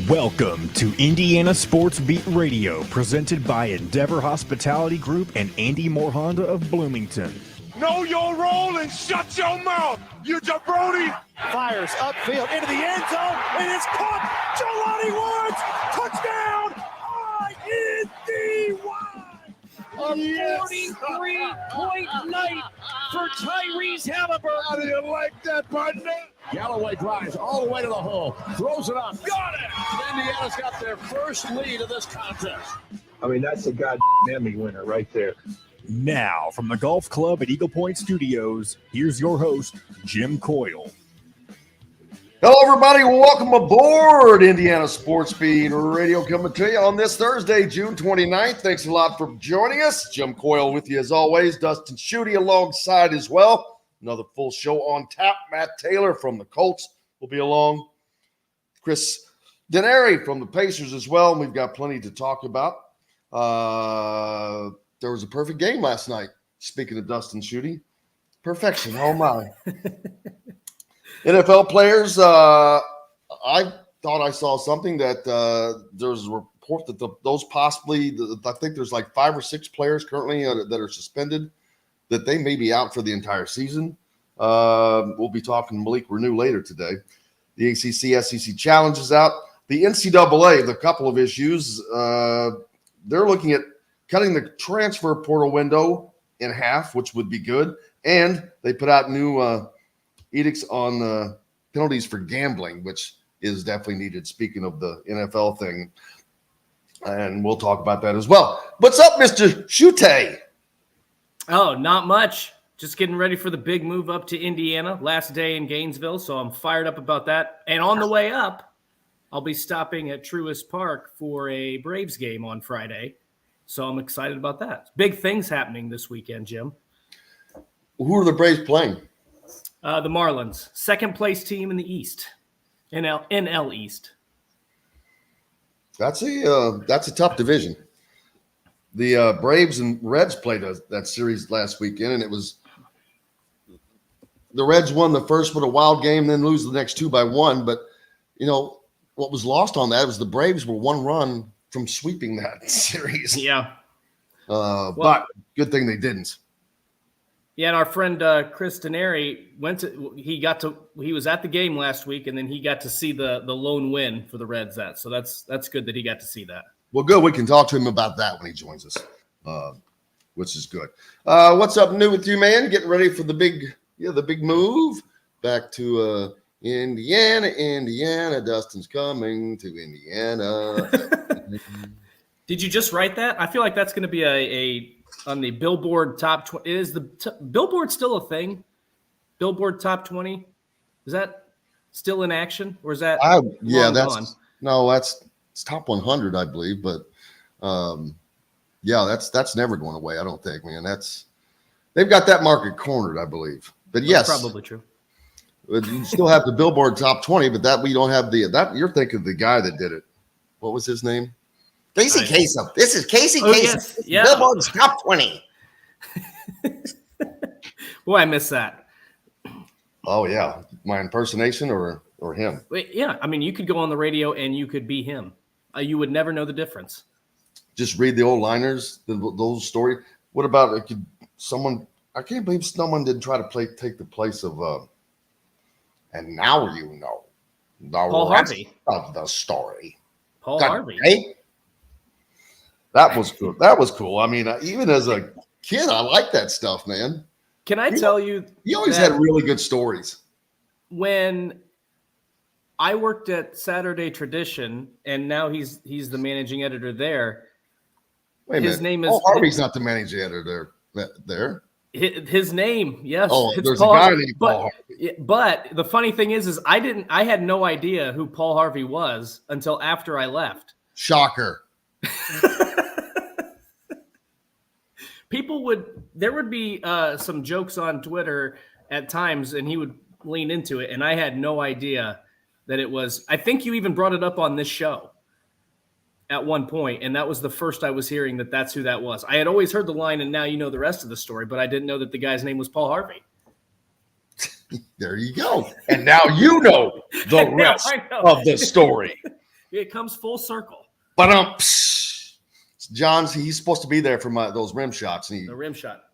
Welcome to Indiana Sports Beat Radio, presented by Endeavor Hospitality Group and Andy Moore Honda of Bloomington. Know your role and shut your mouth, you jabroni! Fires upfield into the end zone, and it's caught! Jelani Woods! Touchdown! ISB! A 43-point night for Tyrese Halliburton. How do you like that, partner? Galloway drives all the way to the hole, throws it up, got it! Indiana's got their first lead of this contest. I mean, that's a goddamn Emmy winner right there. Now, from the Golf Club at Eagle Point Studios, here's your host, Jim Coyle. Hello, everybody. Welcome aboard Indiana Sports Beat Radio, coming to you on this Thursday, June 29th. Thanks a lot for joining us. Jim Coyle with you as always. Dustin Schutte alongside as well. Another full show on tap. Matt Taylor from the Colts will be along. Chris Denari from the Pacers as well. And we've got plenty to talk about. There was a perfect game last night. Speaking of Dustin Schutte, perfection. Oh, my. NFL players, I thought I saw something that there's a report that those possibly, I think there's like 5 or 6 players currently that are suspended, that they may be out for the entire season. We'll be talking to Malik Renew later today. The ACC SEC Challenge is out. The NCAA, the couple of issues, they're looking at cutting the transfer portal window in half, which would be good. And they put out new edicts on penalties for gambling, which is definitely needed, speaking of the NFL thing. And we'll talk about that as well. What's up, Mr. Schutte? Oh, not much. Just getting ready for the big move up to Indiana. Last day in Gainesville, so I'm fired up about that. And on the way up, I'll be stopping at Truist Park for a Braves game on Friday. So I'm excited about that. Big things happening this weekend, Jim. Who are the Braves playing? The Marlins, second place team in the East, NL East. That's a tough division. The Braves and Reds played that series last weekend, and it was the Reds won the first with a wild game, then lose the next 2 by 1. But you know what was lost on that was the Braves were 1 run from sweeping that series. Yeah, but good thing they didn't. Yeah, and our friend Chris Denari he was at the game last week, and then he got to see the lone win for the Reds. So that's good that he got to see that. Well, good. We can talk to him about that when he joins us, which is good. What's up new with you, man? Getting ready for the big move back to Indiana. Dustin's coming to Indiana. Did you just write that? I feel like that's going to be a on the Billboard Top 20. Is the Billboard still a thing? Billboard Top 20? Is that still in action, or is that it's top 100, I believe. But that's never going away. I don't think, man. They've got that market cornered, I believe. But yes, that's probably true. You still have the Billboard Top 20, but that we don't have that. You're thinking of the guy that did it. What was his name? Casey Kasem. This is Casey Kasem. Yes. Yeah. Billboard's Top 20. Boy, I miss that. Oh, yeah. My impersonation or him? Wait, yeah. I mean, you could go on the radio and you could be him. You would never know the difference. Just read the old liners, those stories. What about someone? I can't believe someone didn't try to take the place of and now you know the Paul rest Harvey of the story. Paul Harvey. Right? That was cool. That was cool. I mean, even as a kid, I like that stuff, man. Can I tell you? He always had really good stories. When I worked at Saturday Tradition, and now he's the managing editor there. Wait a minute. His name is Paul Harvey's not the managing editor there. His name, yes. Oh, it's there's Paul a guy Harvey. named Paul Harvey. But the funny thing is I had no idea who Paul Harvey was until after I left. Shocker. There would be some jokes on Twitter at times, and he would lean into it, and I had no idea that it was. I think you even brought it up on this show at one point, and that was the first I was hearing that's who that was. I had always heard the line, and now you know the rest of the story, but I didn't know that the guy's name was Paul Harvey. There you go. And now you know the rest of the story. It comes full circle. But John's he's supposed to be there for those rim shots. The rim shot.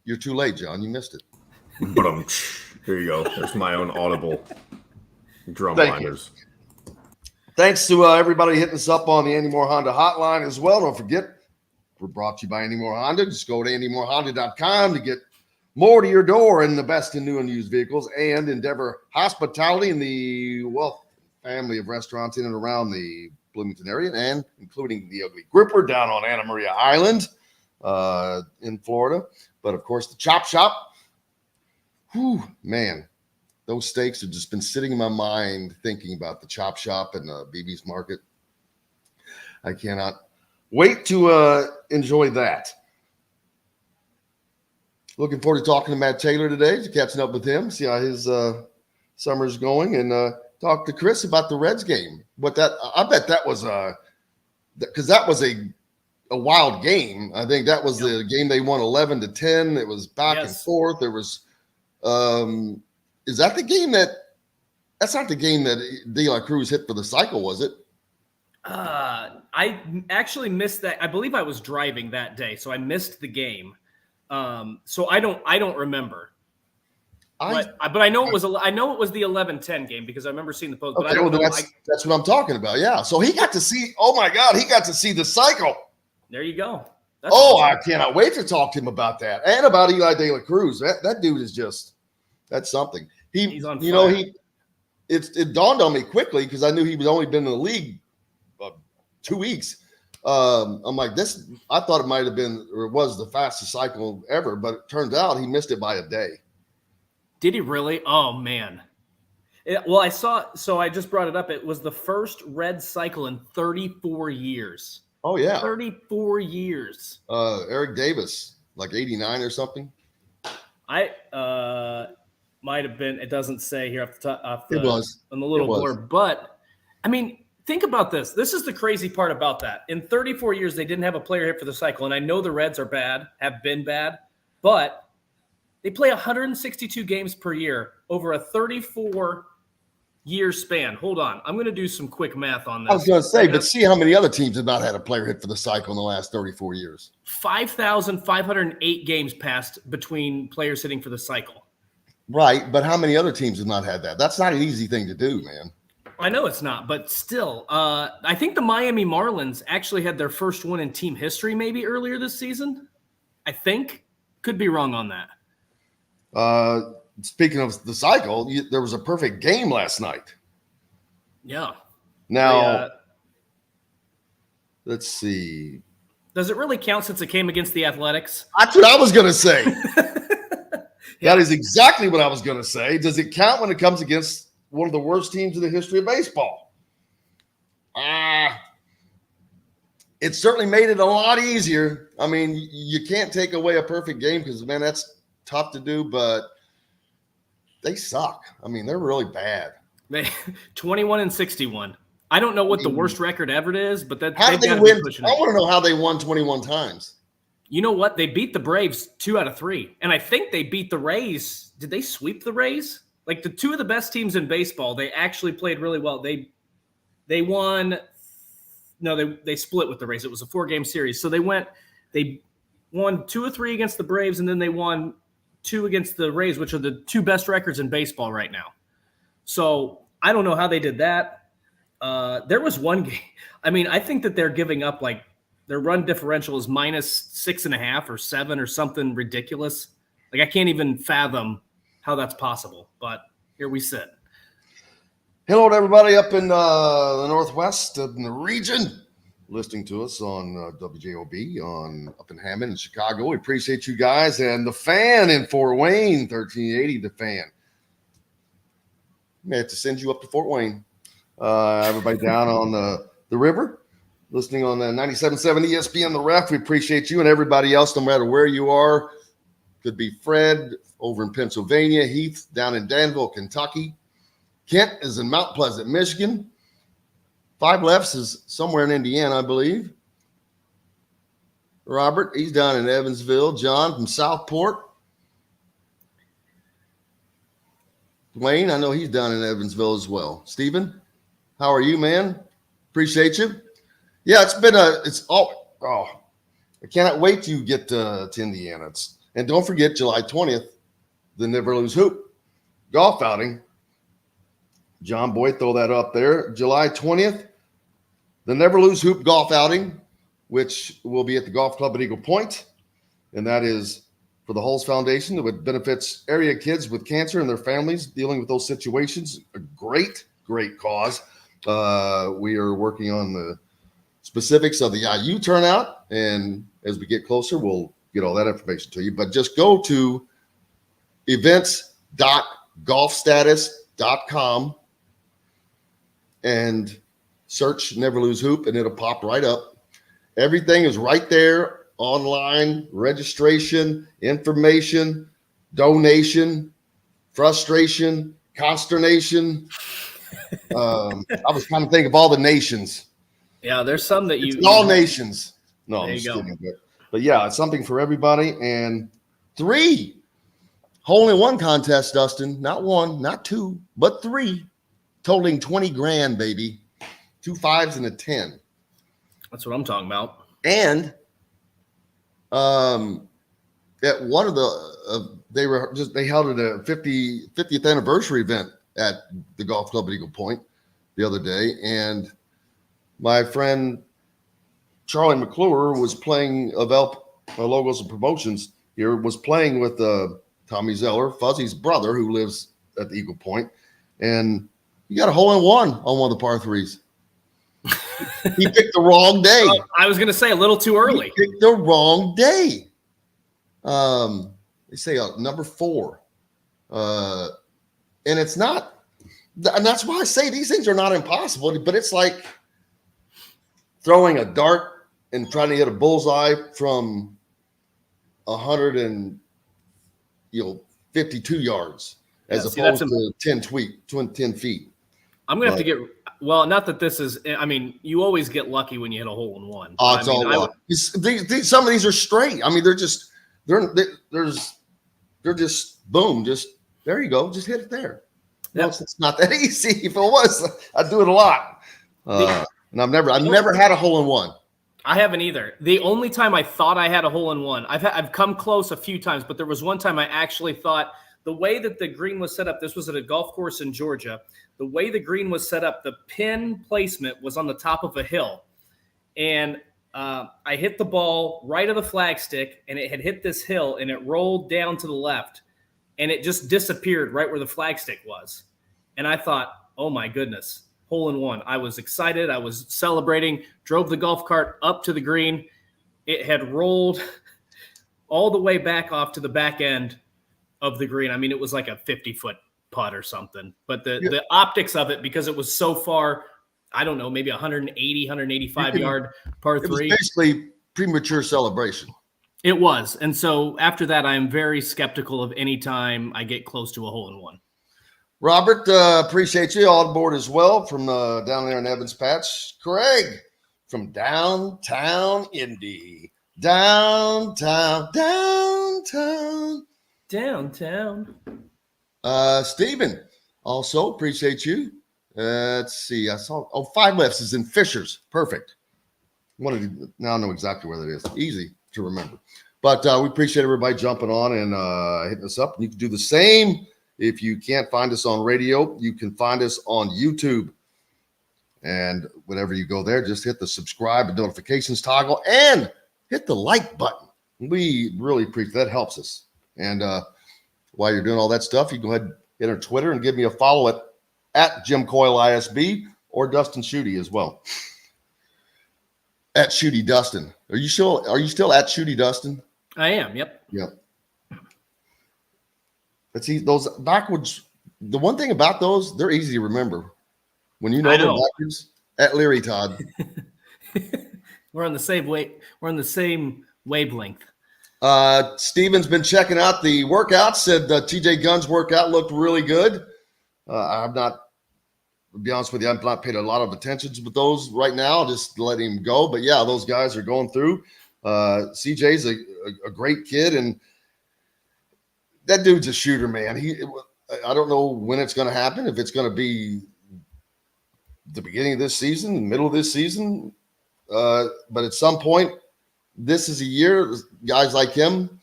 You're too late, John. You missed it. Here you go. There's my own audible drum Thank liners. Thanks to everybody hitting us up on the Andy Moore Honda hotline as well. Don't forget, we're brought to you by Andy Moore Honda. Just go to andymorehonda.com to get more to your door and the best in new and used vehicles, and Endeavor Hospitality and the family of restaurants in and around the Bloomington area, and including the Ugly Gripper down on Anna Maria Island in Florida. But, of course, the Chop Shop. Whew, man, those steaks have just been sitting in my mind thinking about the Chop Shop and BB's Market. I cannot wait to enjoy that. Looking forward to talking to Matt Taylor today, to catching up with him, see how his summer's going, and talk to Chris about the Reds game. I bet that was because that was a wild game. I think that was the game they won 11-10. It was back and forth. There was is that the game that's not the game that De La Cruz hit for the cycle, was it? I actually missed that. I believe I was driving that day, so I missed the game. So I don't remember. But I know it was the 11-10 game because I remember seeing the post. But I don't know. That's what I'm talking about. Yeah. So he got to see. Oh my God, he got to see the cycle. There you go. That's awesome. I cannot wait to talk to him about that and about Eli De La Cruz. That dude is that's something. He's on fire. It dawned on me quickly because I knew he was only been in the league 2 weeks. I'm like, this. I thought it might have been or was the fastest cycle ever, but it turns out he missed it by a day. Did he really? Oh, man. I saw – so I just brought it up. It was the first red cycle in 34 years. Oh, yeah. 34 years. Eric Davis, like 89 or something. I might have been – it doesn't say here off the top. It was. On the little blurb. But, I mean, think about this. This is the crazy part about that. In 34 years, they didn't have a player hit for the cycle. And I know the Reds are bad, have been bad, but – they play 162 games per year over a 34-year span. Hold on. I'm going to do some quick math on this. I was going to say, but see how many other teams have not had a player hit for the cycle in the last 34 years. 5,508 games passed between players hitting for the cycle. Right, but how many other teams have not had that? That's not an easy thing to do, man. I know it's not, but still. I think the Miami Marlins actually had their first one in team history maybe earlier this season. I think. Could be wrong on that. Speaking of the cycle, there was a perfect game last night. Yeah. Now, let's see. Does it really count since it came against the Athletics? That's what I was going to say. That is exactly what I was going to say. Does it count when it comes against one of the worst teams in the history of baseball? It certainly made it a lot easier. I mean, you can't take away a perfect game because, man, that's tough to do, but they suck. I mean, they're really bad. They 21-61. I don't know what the worst record ever is, but that how did they win? I want to know how they won 21 times. You know what? They beat the Braves 2 out of 3, and I think they beat the Rays. Did they sweep the Rays? Like the two of the best teams in baseball, they actually played really well. They won. No, they split with the Rays. It was a 4-game series, so they won 2 or 3 against the Braves, and then they won 2 against the Rays, which are the 2 best records in baseball right now. So I don't know how they did that. There was one game. I mean, I think that they're giving up like their run differential is -6.5 or 7 or something ridiculous. Like I can't even fathom how that's possible, but here we sit. Hello to everybody up in the Northwest in the region. Listening to us on WJOB up in Hammond and Chicago. We appreciate you guys. And the Fan in Fort Wayne, 1380 The Fan. May have to send you up to Fort Wayne. Everybody down on the river, listening on the 97.7 ESPN The Ref. We appreciate you and everybody else, no matter where you are. Could be Fred over in Pennsylvania, Heath down in Danville, Kentucky. Kent is in Mount Pleasant, Michigan. 5 Lefts is somewhere in Indiana, I believe. Robert, he's down in Evansville. John from Southport. Dwayne, I know he's down in Evansville as well. Stephen, How are you, man? Appreciate you. Yeah, I cannot wait to get to Indiana. And don't forget, July 20th, the Never Lose Hoop golf outing. John Boyd, throw that up there. July 20th, the Never Lose Hoop golf outing, which will be at the Golf Club at Eagle Point. And that is for the Hulls Foundation, that benefits area kids with cancer and their families dealing with those situations. A great, great cause. We are working on the specifics of the IU turnout. And as we get closer, we'll get all that information to you. But just go to events.golfstatus.com and search Never Lose Hoop, and it'll pop right up. Everything is right there. Online registration, information, donation, frustration, consternation. I was trying to think of all the nations. Yeah, there's some that it's all nations. No, there I'm just you go. kidding. But yeah, it's something for everybody. And 3 hole-in-one contests, Dustin. Not 1, not 2, but 3, totaling 20 grand, baby. 2 5s and a 10. That's what I'm talking about. And at one of the they held it a 50th anniversary event at the Golf Club at Eagle Point the other day, and my friend Charlie McClure was playing of Logos and Promotions here, was playing with Tommy Zeller, Fuzzy's brother, who lives at the Eagle Point, and he got a hole-in-one on one of the par 3s. He picked the wrong day. I was going to say a little too early. He picked the wrong day. They say number 4. And it's not, and that's why I say these things are not impossible, but it's like throwing a dart and trying to hit a bullseye from 152 yards as opposed to 10 feet. I'm going to have to get, well, not that this is, I mean, you always get lucky when you hit a hole in one. Oh, it's all luck. Some of these are straight. I mean, they're just boom, just there you go. Just hit it there. Yep. No, it's not that easy. If it was, I'd do it a lot. And I've never had a hole in one. I haven't either. The only time I thought I had a hole in one, I've come close a few times, but there was one time I actually thought the way that the green was set up, this was at a golf course in Georgia. The way the green was set up, the pin placement was on the top of a hill. And I hit the ball right of the flagstick, and it had hit this hill, and it rolled down to the left, and it just disappeared right where the flagstick was. And I thought, oh, my goodness, hole in one. I was excited. I was celebrating, drove the golf cart up to the green. It had rolled all the way back off to the back end of the green. I mean, it was like a 50-foot putt or something. But the optics of it, because it was so far, I don't know, maybe 180, 185-yard par 3. It was basically premature celebration. It was. And so after that, I'm very skeptical of any time I get close to a hole in one. Robert, appreciate you. All aboard as well from down there in Evans Patch. Craig from downtown Indy. Downtown. Stephen, also appreciate you. Let's see. I saw 5 lefts is in Fishers. Perfect. Now I know exactly where that is. Easy to remember. But we appreciate everybody jumping on and hitting us up. You can do the same. If you can't find us on radio, you can find us on YouTube. And whenever you go there, just hit the subscribe and notifications toggle and hit the like button. We really appreciate that. Helps us. And while you're doing all that stuff, you go ahead and hit our Twitter and give me a follow at Jim Coyle ISB or Dustin Schutte as well. At Schutte Dustin. Are you still at Schutte Dustin? I am. Yep. Let's see those backwards. The one thing about those, they're easy to remember. When you know them backwards, at Leary Todd. We're on the same We're on the same wavelength. Steven's been checking out the workouts. Said TJ Gunn's workout looked really good. I've not, to be honest with you, I've not paid a lot of attention to those right now. Just let him go. But yeah, those guys are going through. CJ's a great kid, and that dude's a shooter, man. I don't know when it's going to happen, if it's going to be the beginning of this season, middle of this season. But at some point, this is a year, guys like him,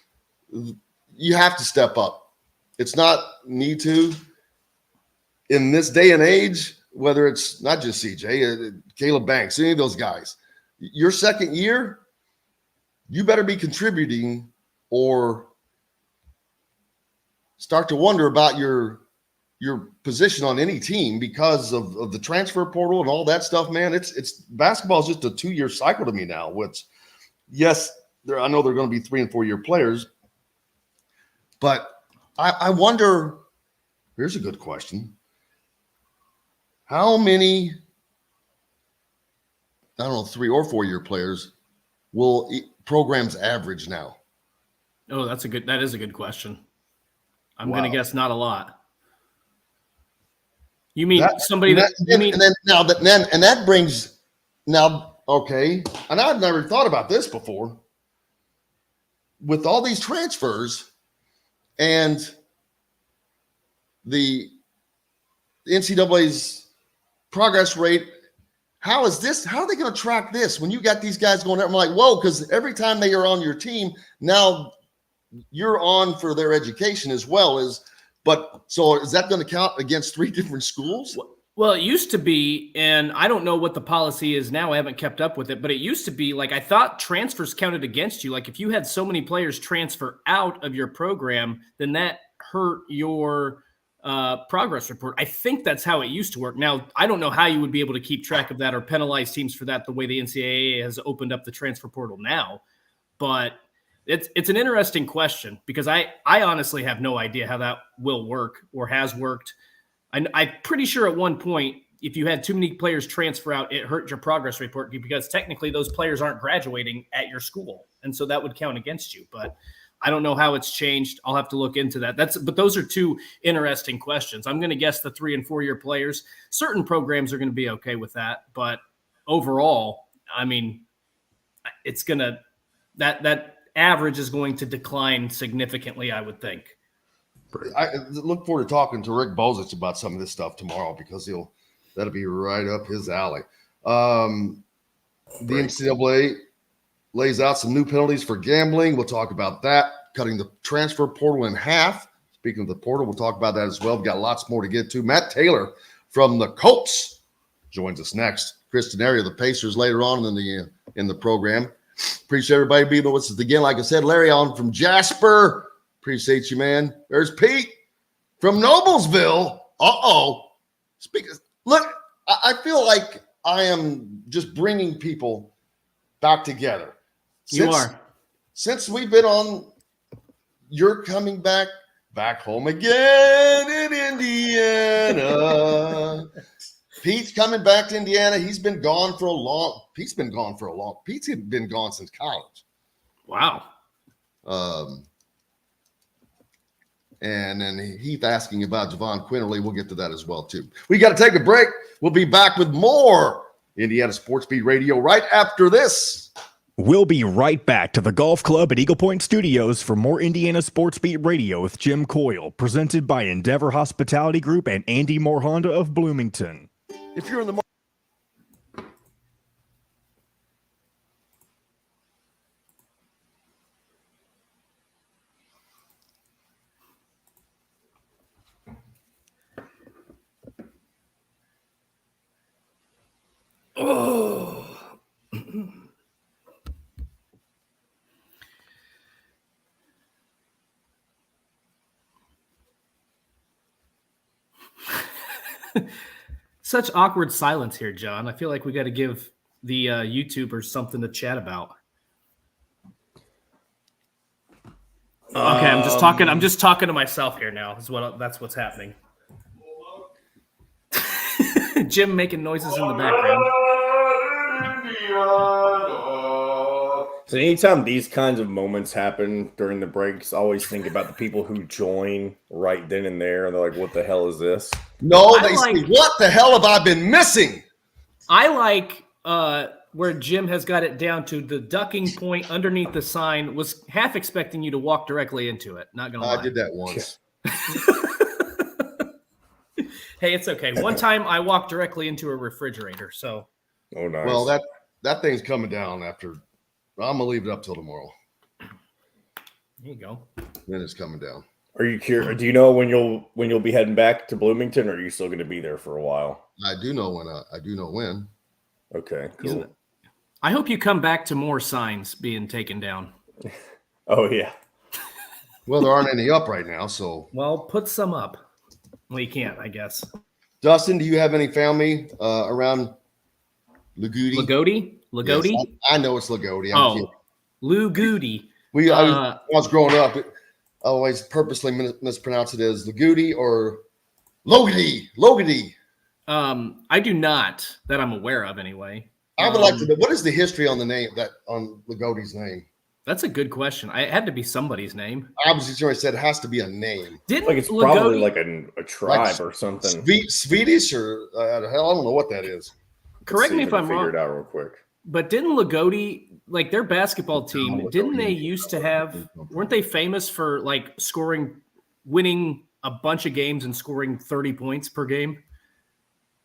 you have to step up. It's not need to. In this day and age, whether it's not just CJ, Caleb Banks, any of those guys, your second year, you better be contributing or start to wonder about your position on any team because of the transfer portal and all that stuff, man. It's basketball is just a 2-year cycle to me now, which, yes, I know they're going to be 3 and 4 year players, but I wonder, here's a good question. How many, I don't know, 3 or 4 year players will programs average now? Oh, that is a good question. I'm going to guess not a lot. You mean somebody that brings okay. And I've never thought about this before. With all these transfers and the NCAA's progress rate, how are they going to track this when you got these guys going there? I'm like, whoa, because every time they are on your team, now you're on for their education as well as. But so is that going to count against 3 different schools? Well, it used to be, and I don't know what the policy is now. I haven't kept up with it, but it used to be like I thought transfers counted against you. Like if you had so many players transfer out of your program, then that hurt your progress report. I think that's how it used to work. Now, I don't know how you would be able to keep track of that or penalize teams for that the way the NCAA has opened up the transfer portal now. But it's an interesting question because I honestly have no idea how that will work or has worked. I'm pretty sure at one point, if you had too many players transfer out, it hurt your progress report because technically those players aren't graduating at your school. And so that would count against you. But I don't know how it's changed. I'll have to look into that. But those are 2 interesting questions. I'm going to guess the 3 and 4 year players. Certain programs are going to be okay with that. But overall, I mean, it's going to that average is going to decline significantly, I would think. I look forward to talking to Rick Bozich about some of this stuff tomorrow because that'll be right up his alley. The NCAA lays out some new penalties for gambling. We'll talk about that. Cutting the transfer portal in half. Speaking of the portal, we'll talk about that as well. We've got lots more to get to. Matt Taylor from the Colts joins us next. Chris Denari of the Pacers later on in the program. Appreciate everybody being with us again. Like I said, Larry on from Jasper. Appreciate you, man. There's Pete from Noblesville. Look, I feel like I am just bringing people back together. Since we've been on, you're coming back home again in Indiana. Pete's coming back to Indiana. Pete's been gone for a long. Pete's been gone since college. Wow. And then Heath asking about Javon Quinterly. We'll get to that as well, too. We got to take a break. We'll be back with more Indiana Sports Beat Radio right after this. We'll be right back to the Golf Club at Eagle Point Studios for more Indiana Sports Beat Radio with Jim Coyle, presented by Endeavor Hospitality Group and Andy Moore Honda of Bloomington. If you're in the Such awkward silence here, John. I feel like we got to give the YouTubers something to chat about. Okay, I'm just talking to myself here now. That's what's happening. Jim making noises in the background. So anytime these kinds of moments happen during the breaks, I always think about the people who join right then and there, and they're like, "What the hell is this?" No, they say, "What the hell have I been missing?" I like where Jim has got it down to the ducking point underneath the sign. Was half expecting you to walk directly into it. Not gonna lie. I did that once. Hey, it's okay. One time I walked directly into a refrigerator, so. Oh, nice. Well, that thing's coming down after. I'm gonna leave it up till tomorrow. There you go. Then it's coming down. Are you curious? Do you know when you'll be heading back to Bloomington, or are you still going to be there for a while? I do know when. I do know when. Okay, cool. I hope you come back to more signs being taken down. Oh yeah. Well, there aren't any up right now, so. Well, put some up. Well, you can't, I guess. Dustin, do you have any family around Lagodi? Lagodi? Yes, I know it's Lagodi. Lugudi. I was growing up. I always purposely mispronounce it as Lagodi or Logody. I do not, that I'm aware of anyway. I would like to know, what is the history on the name on Lagodi's name? That's a good question. It had to be somebody's name. Obviously, somebody said it has to be a name. Didn't like it's probably like a tribe or something. Swedish or hell, I don't know what that is. Correct me if I'm wrong. Figure it out real quick. But didn't Lagodi, like their basketball team, didn't they used to have? Weren't they famous for like winning a bunch of games and scoring 30 points per game?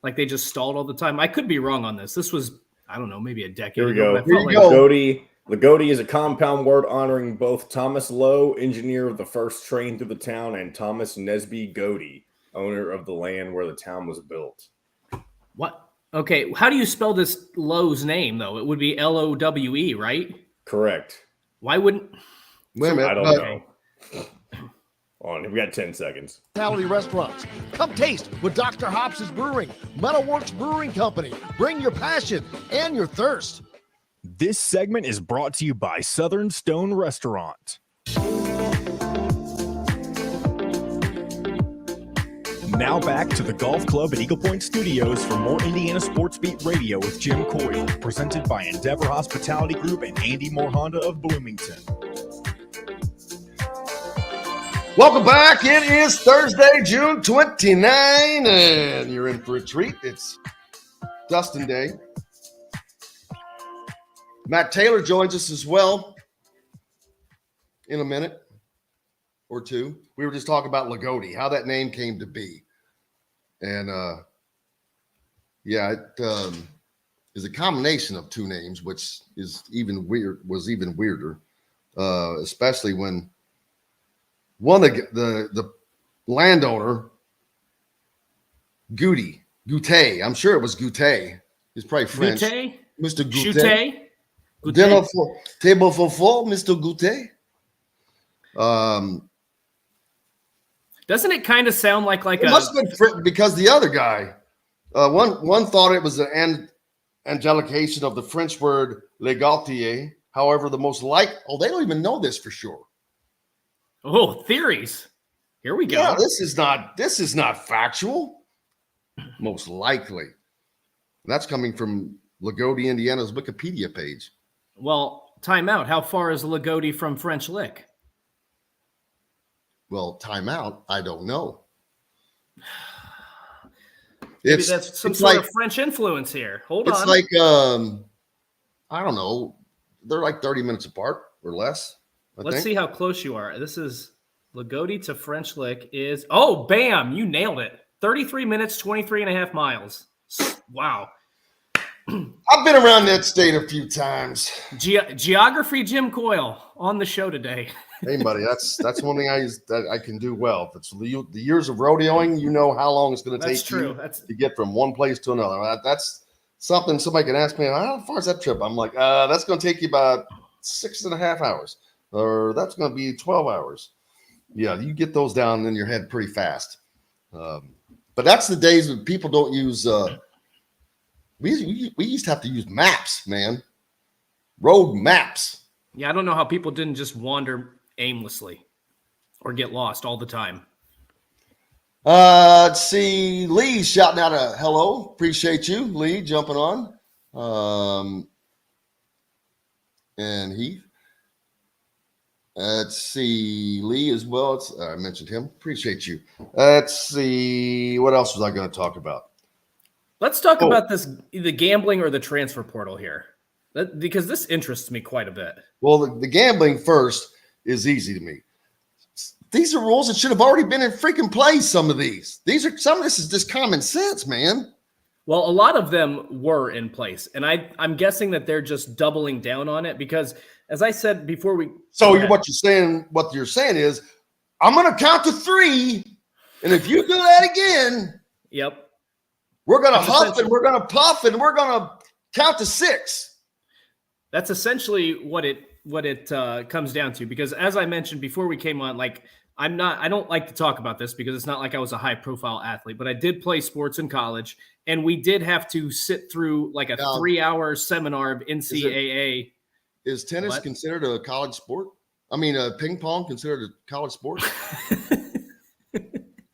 Like they just stalled all the time. I could be wrong on this. This was, I don't know, maybe a decade ago. Here you go. Lagodi is a compound word honoring both Thomas Lowe, engineer of the first train through the town, and Thomas Nesby Gody, owner of the land where the town was built. What? Okay, how do you spell this Lowe's name, though? It would be Lowe, right? Correct. Why wouldn't... Wait a minute. I don't know. Hold on, we got 10 seconds. Hospitality restaurants. Come taste with Dr. Hobbs's Brewing, Metalworks Brewing Company. Bring your passion and your thirst. This segment is brought to you by Southern Stone Restaurant. Now back to the Golf Club at Eagle Point Studios for more Indiana Sports Beat Radio with Jim Coyle, presented by Endeavor Hospitality Group and Andy Moore Honda of Bloomington. Welcome back. It is Thursday, June 29, and you're in for a treat. It's Dustin Day. Matt Taylor joins us as well in a minute or two. We were just talking about Lagodi, how that name came to be. And, it is a combination of two names, which was even weirder, especially when one of the landowner, Goutte, I'm sure it was Goutte. He's probably French. Goutte? Mr. Goutte. Schutte? Dinner for table for four, Mr. Goutte. Doesn't it kind of sound like it must have been because the other guy, one thought it was an angelication of the French word "légatier." However, they don't even know this for sure. Oh, theories. Here we go. Yeah, this is not factual. Most likely, that's coming from Lagodi, Indiana's Wikipedia page. Well, time out. How far is Lagodi from French Lick? Well, time out. I don't know. Maybe that's some sort of French influence here. Hold on. It's like, I don't know. They're like 30 minutes apart or less. Let's see how close you are. This is Lagodi to French Lick is, bam, you nailed it. 33 minutes, 23 and a half miles. Wow. I've been around that state a few times. Geography Jim Coyle on the show today. Hey, buddy, that's one thing I can do well. If it's the years of rodeoing, you know how long it's going to take you to get from one place to another. That's something somebody can ask me, how far is that trip? I'm like, that's going to take you about 6.5 hours, or that's going to be 12 hours. Yeah, you get those down in your head pretty fast. But that's the days when people don't use we used to have to use maps, man. Road maps. Yeah, I don't know how people didn't just wander aimlessly or get lost all the time. Let's see. Lee shouting out a hello. Appreciate you, Lee, jumping on. And Heath. Let's see. Lee as well. I mentioned him. Appreciate you. Let's see. What else was I going to talk about? Let's talk about the gambling or the transfer portal here, because this interests me quite a bit. Well, the gambling first is easy to me. these are rules that should have already been in freaking place. Some of this is just common sense, man. Well, a lot of them were in place, and I'm guessing that they're just doubling down on it because, as I said before, what you're saying is, I'm going to count to 3, and if you do that again, yep, we're going to huff and we're going to puff and we're going to count to 6. That's essentially what it comes down to. Because as I mentioned before we came on, like I don't like to talk about this because it's not like I was a high profile athlete, but I did play sports in college, and we did have to sit through like a 3-hour seminar of NCAA. Is tennis considered a college sport? I mean, ping pong considered a college sport?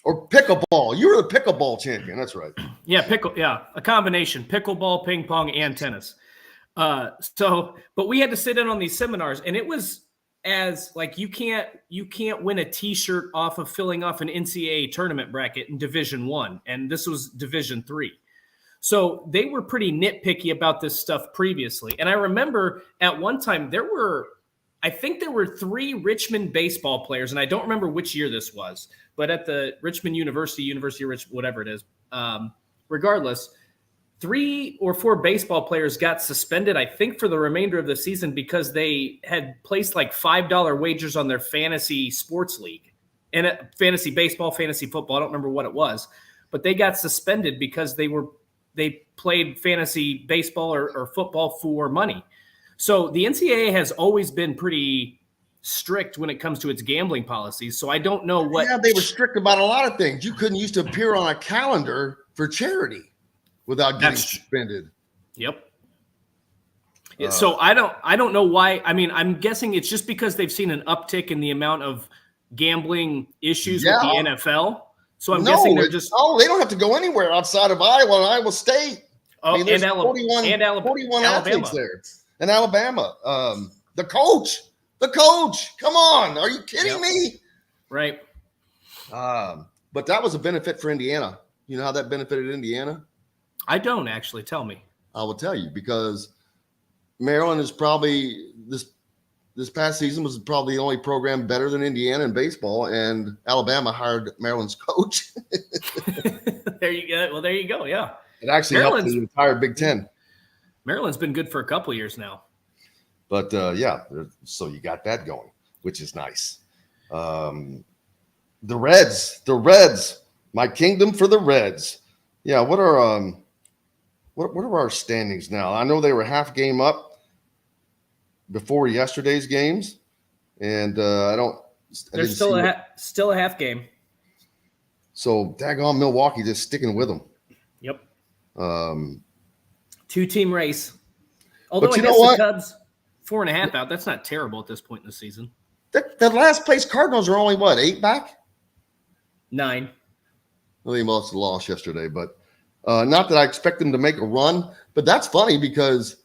Or pickleball. You were the pickleball champion. That's right. Yeah, a combination, pickleball, ping pong, and tennis. But we had to sit in on these seminars, and it was as like you can't win a T-shirt off of filling off an NCAA tournament bracket in Division I, and this was Division III. So they were pretty nitpicky about this stuff previously. And I remember at one time there were 3 Richmond baseball players, and I don't remember which year this was, but at the Richmond University of Richmond, whatever it is, regardless, 3 or 4 baseball players got suspended, I think, for the remainder of the season because they had placed like $5 wagers on their fantasy sports league and fantasy baseball, fantasy football. I don't remember what it was, but they got suspended because they played fantasy baseball or football for money. So the NCAA has always been pretty strict when it comes to its gambling policies. So I don't know what. Yeah, they were strict about a lot of things. You couldn't used to appear on a calendar for charity without getting suspended. Yep. So I don't know why. I mean, I'm guessing it's just because they've seen an uptick in the amount of gambling issues with the NFL. So I'm guessing they're just. Oh, they don't have to go anywhere outside of Iowa and Iowa State. Oh, I mean, there's and 41 Alabama. athletes there. And Alabama. The coach. Come on. Are you kidding me? Right. But that was a benefit for Indiana. You know how that benefited Indiana? I don't actually. Tell me. I will tell you, because Maryland is probably this past season was probably the only program better than Indiana in baseball, and Alabama hired Maryland's coach. There you go. Well, there you go. Yeah. It actually helped the entire Big Ten. Maryland's been good for a couple years now. But so you got that going, which is nice. The Reds, my kingdom for the Reds. Yeah, what are our standings now? I know they were half game up before yesterday's games, and They're still a half game. So daggone Milwaukee just sticking with them. Yep. 2-team race. Although but I guess the Cubs 4.5 out. That's not terrible at this point in the season. The last place Cardinals are only 8 back? 9. Well, they must have lost yesterday, but not that I expect them to make a run. But that's funny because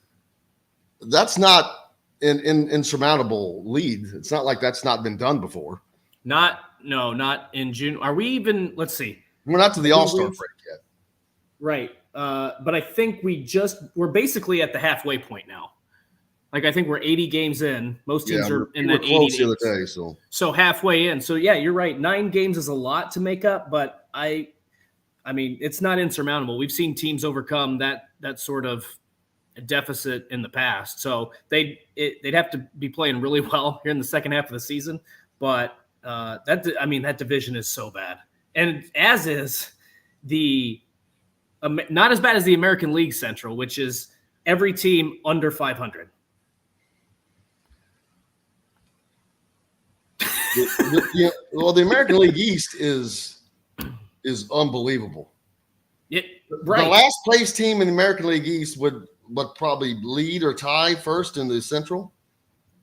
that's not an insurmountable lead. It's not like that's not been done before. Not in June. Are we even? Let's see. We're not to the All-Star break yet. Right. But I think we're basically at the halfway point now. Like, I think we're 80 games in. Most teams are in that 80 the other day, so halfway in. So yeah, you're right. 9 games is a lot to make up, but I mean, it's not insurmountable. We've seen teams overcome that sort of deficit in the past. So they'd have to be playing really well here in the second half of the season. But that division is so bad, and as is not as bad as the American League Central, which is every team under 500. The American League East is unbelievable. Right. The last place team in the American League East would probably lead or tie first in the Central.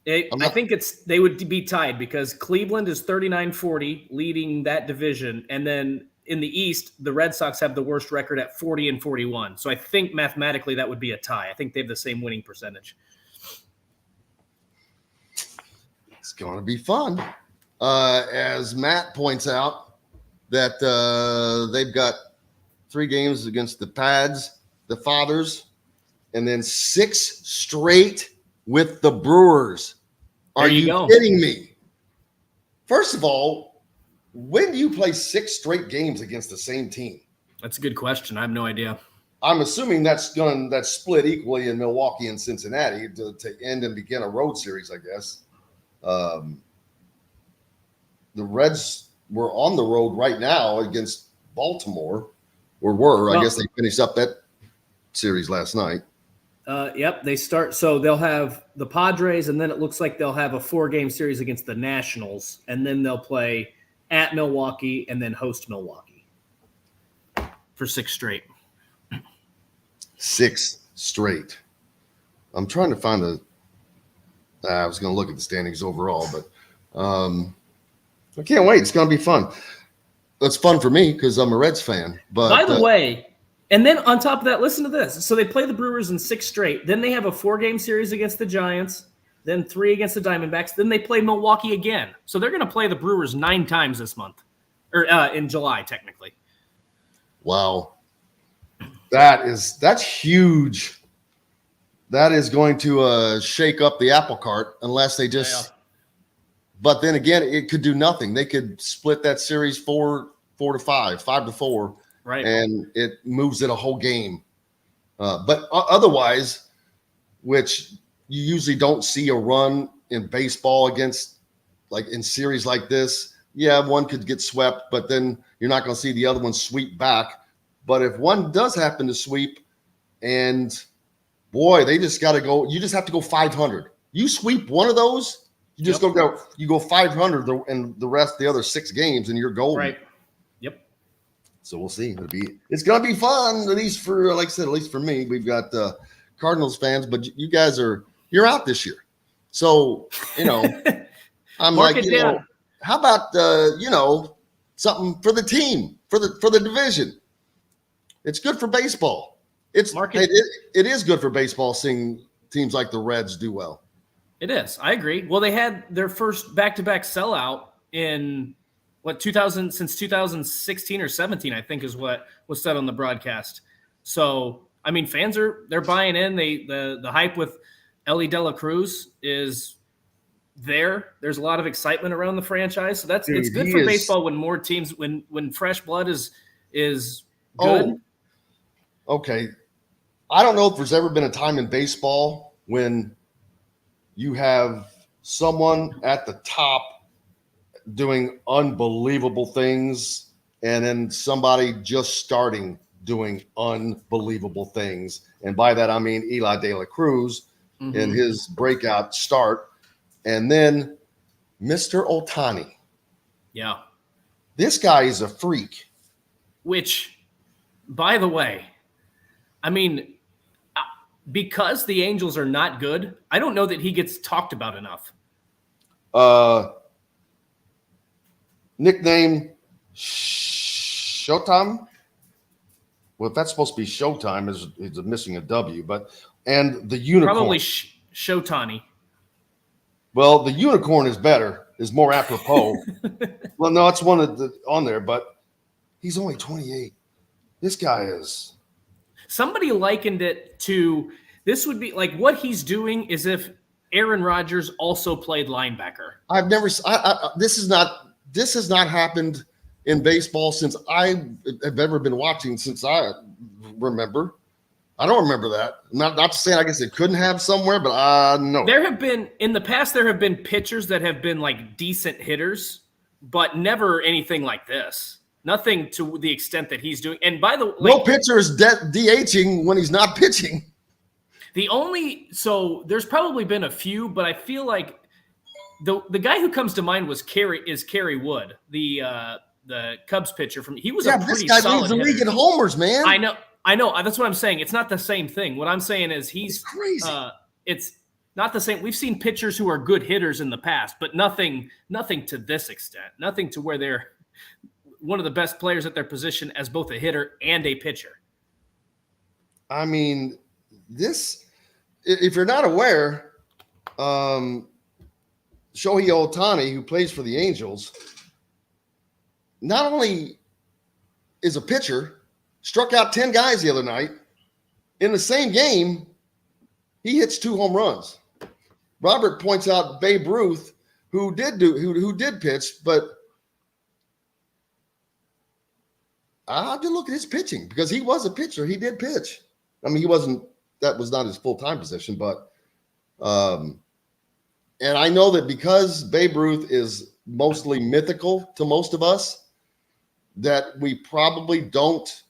I think they would be tied because Cleveland is 39-40 leading that division, and then in the East, the Red Sox have the worst record at 40-41. So I think mathematically that would be a tie. I think they have the same winning percentage. It's going to be fun. As Matt points out, that they've got 3 games against the Pads, the Fathers, and then 6 straight with the Brewers. Are you kidding me? First of all, when do you play 6 straight games against the same team? That's a good question. I have no idea. I'm assuming that's split equally in Milwaukee and Cincinnati to end and begin a road series, I guess. The Reds were on the road right now against Baltimore, I guess they finished up that series last night. Yep, they start. So they'll have the Padres, and then it looks like they'll have a 4-game series against the Nationals, and then they'll play at Milwaukee and then host Milwaukee for 6 straight. 6 straight. I'm trying to find I was going to look at the standings overall, but I can't wait. It's going to be fun. It's fun for me because I'm a Reds fan. But by the way, and then on top of that, listen to this. So they play the Brewers in 6 straight. Then they have a 4-game series against the Giants, then 3 against the Diamondbacks. Then they play Milwaukee again. So they're going to play the Brewers 9 times this month, or in July, technically. Wow. That's huge. That is going to shake up the apple cart unless they just. Yeah. But then again, it could do nothing. They could split that series 4-5, 5-4, right? And it moves it a whole game. But otherwise, which you usually don't see a run in baseball against, like in series like this. Yeah, one could get swept, but then you're not going to see the other one sweep back. But if one does happen to sweep, and boy, they just got to go. You just have to go 500. You sweep one of those, you just go 500, and the rest, the other 6 games, and you're golden. Right. Yep. So we'll see. It's gonna be fun. At least for, like I said, at least for me, we've got Cardinals fans, but you guys you're out this year. So I'm Mark like, it down. How about something for the team, for the division? It's good for baseball. It is good for baseball seeing teams like the Reds do well. It is. I agree. Well, they had their first back-to-back sellout in since 2016 or 17, I think is what was said on the broadcast. So, I mean, fans they're buying in. The hype with Ellie De La Cruz is there. There's a lot of excitement around the franchise. So it's good for baseball when more teams when fresh blood is good. Oh, okay. I don't know if there's ever been a time in baseball when you have someone at the top doing unbelievable things and then somebody just starting doing unbelievable things. And by that, I mean Eli De La Cruz in his breakout start. And then Mr. Ohtani. Yeah. This guy is a freak. Which, by the way, I mean, because the Angels are not good, I don't know that he gets talked about enough. Nickname Showtime. Well, if that's supposed to be Showtime, is missing a W, and the unicorn. Probably Shohtani. Well, the unicorn is more apropos. Well, no, it's one on there, but he's only 28. This guy is. Somebody likened it to this would be like what he's doing is if Aaron Rodgers also played linebacker. I've never. This has not happened in baseball since I have ever been watching since I remember. I don't remember that. Not to say I guess it couldn't have somewhere, but no. There have been in the past. There have bing pitchers that have been like decent hitters, but never anything like this. Nothing to the extent that he's doing. And by the way, no pitcher is DHing when he's not pitching. There's probably been a few, but I feel like the guy who comes to mind was Kerry Wood, the Cubs pitcher he was a pretty solid hitter. This guy leads the league in homers, man. I know. That's what I'm saying. It's not the same thing. What I'm saying is he's crazy. It's not the same. We've seen pitchers who are good hitters in the past, but nothing to this extent. Nothing to where they're one of the best players at their position as both a hitter and a pitcher. I mean, if you're not aware, Shohei Ohtani, who plays for the Angels, not only is a pitcher, struck out 10 guys the other night. In the same game, he hits 2 home runs. Robert points out Babe Ruth, who did pitch, but I have to look at his pitching because he was a pitcher. He did pitch. I mean, that was not his full-time position, but and I know that because Babe Ruth is mostly mythical to most of us, that we probably don't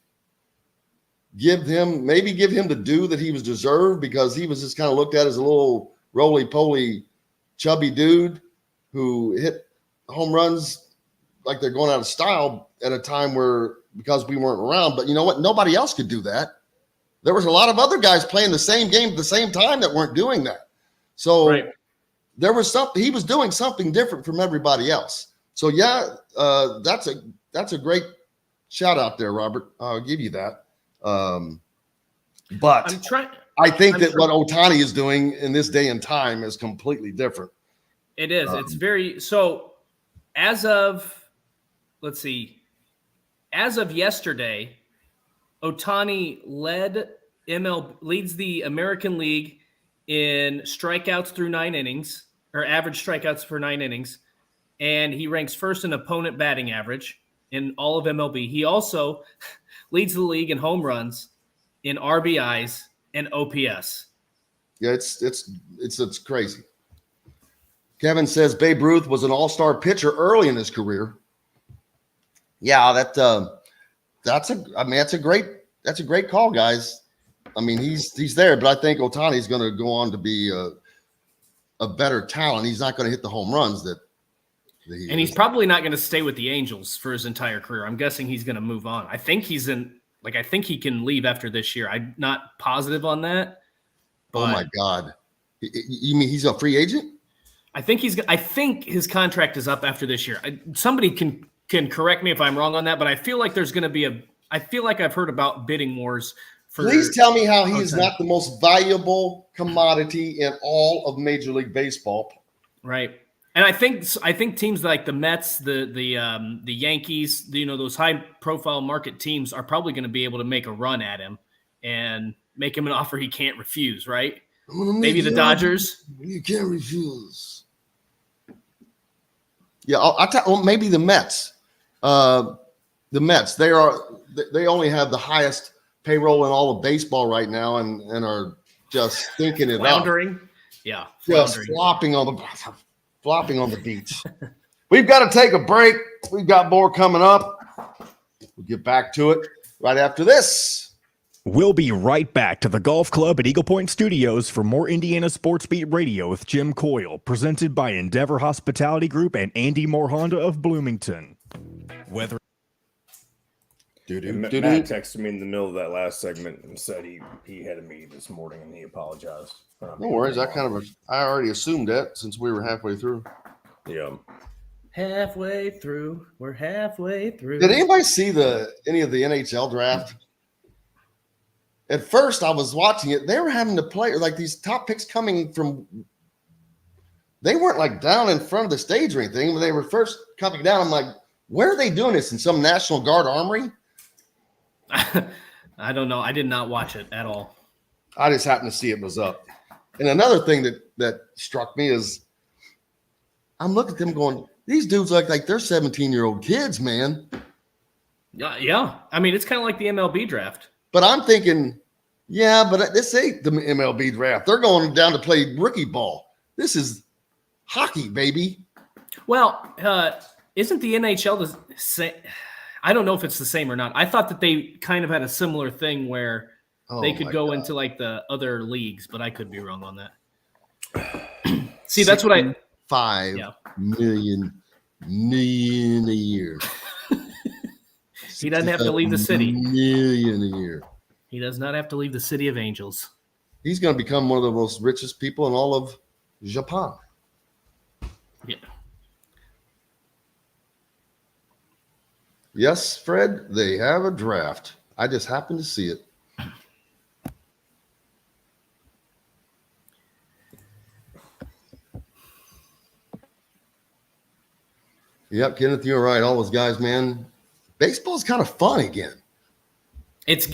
give him the due that he was deserved, because he was just kind of looked at as a little roly-poly chubby dude who hit home runs like they're going out of style at a time where, because we weren't around. But you know what? Nobody else could do that. There was a lot of other guys playing the same game at the same time that weren't doing that. So Right. there was something, he was doing something different from everybody else. So yeah, that's a great shout out there, Robert. I'll give you that. But I think that what Ohtani is doing in this day and time is completely different. It is. It's very so. As of yesterday, Ohtani leads the American League in strikeouts through 9 innings, or average strikeouts for 9 innings, and he ranks first in opponent batting average in all of MLB. He also leads the league in home runs, in RBIs, and OPS. Yeah, it's crazy. Kevin says Babe Ruth was an all-star pitcher early in his career. Yeah, that's a great call, guys. I mean, he's there, but I think Ohtani's going to go on to be a better talent. He's not going to hit the home runs and he's probably not going to stay with the Angels for his entire career. I'm guessing he's going to move on. I think he can leave after this year. I'm not positive on that. Oh my God. You mean he's a free agent? I think his contract is up after this year. Somebody can correct me if I'm wrong on that, but I feel like there's going to be I feel like I've heard about bidding wars. Please tell me how he is not the most valuable commodity in all of Major League Baseball. Right. And I think teams like the Mets, the Yankees, those high profile market teams are probably going to be able to make a run at him and make him an offer he can't refuse, right? Maybe the Dodgers. You can't refuse. Yeah, maybe the Mets. The Mets, they only have the highest payroll in all of baseball right now, and are just thinking it floundering. Up. Yeah, just flopping on the beach. We've got to take a break. We've got more coming up. We'll get back to it right after this. We'll be right back to the Golf Club at Eagle Point Studios for more Indiana Sports Beat Radio with Jim Coyle, presented by Endeavor Hospitality Group and Andy Moore Honda of Bloomington. Matt texted me in the middle of that last segment and said he had a meeting this morning and he apologized. No worries. I already assumed that since we were halfway through. Yeah. Halfway through. We're halfway through. Did anybody see any of the NHL draft? At first, I was watching it. They were having to play like these top picks coming from. They weren't like down in front of the stage or anything. When they were first coming down, I'm like, where are they doing this in some National Guard armory? I don't know. I did not watch it at all. I just happened to see it was up. And another thing that struck me is I'm looking at them going, these dudes look like they're 17-year-old kids, man. Yeah. I mean, it's kind of like the MLB draft. But I'm thinking, yeah, but this ain't the MLB draft. They're going down to play rookie ball. This is hockey, baby. Well, isn't the NHL the same? I don't know if it's the same or not. I thought that they kind of had a similar thing where they could go into like the other leagues, but I could be wrong on that. See, that's what I 5 million a year. He doesn't have to leave the city. Million a year. He does not have to leave the city of angels. He's going to become one of the most richest people in all of Japan. Yeah. Yes, Fred, they have a draft. I just happened to see it. Yep, Kenneth, you're right. All those guys, man. Baseball's kind of fun again.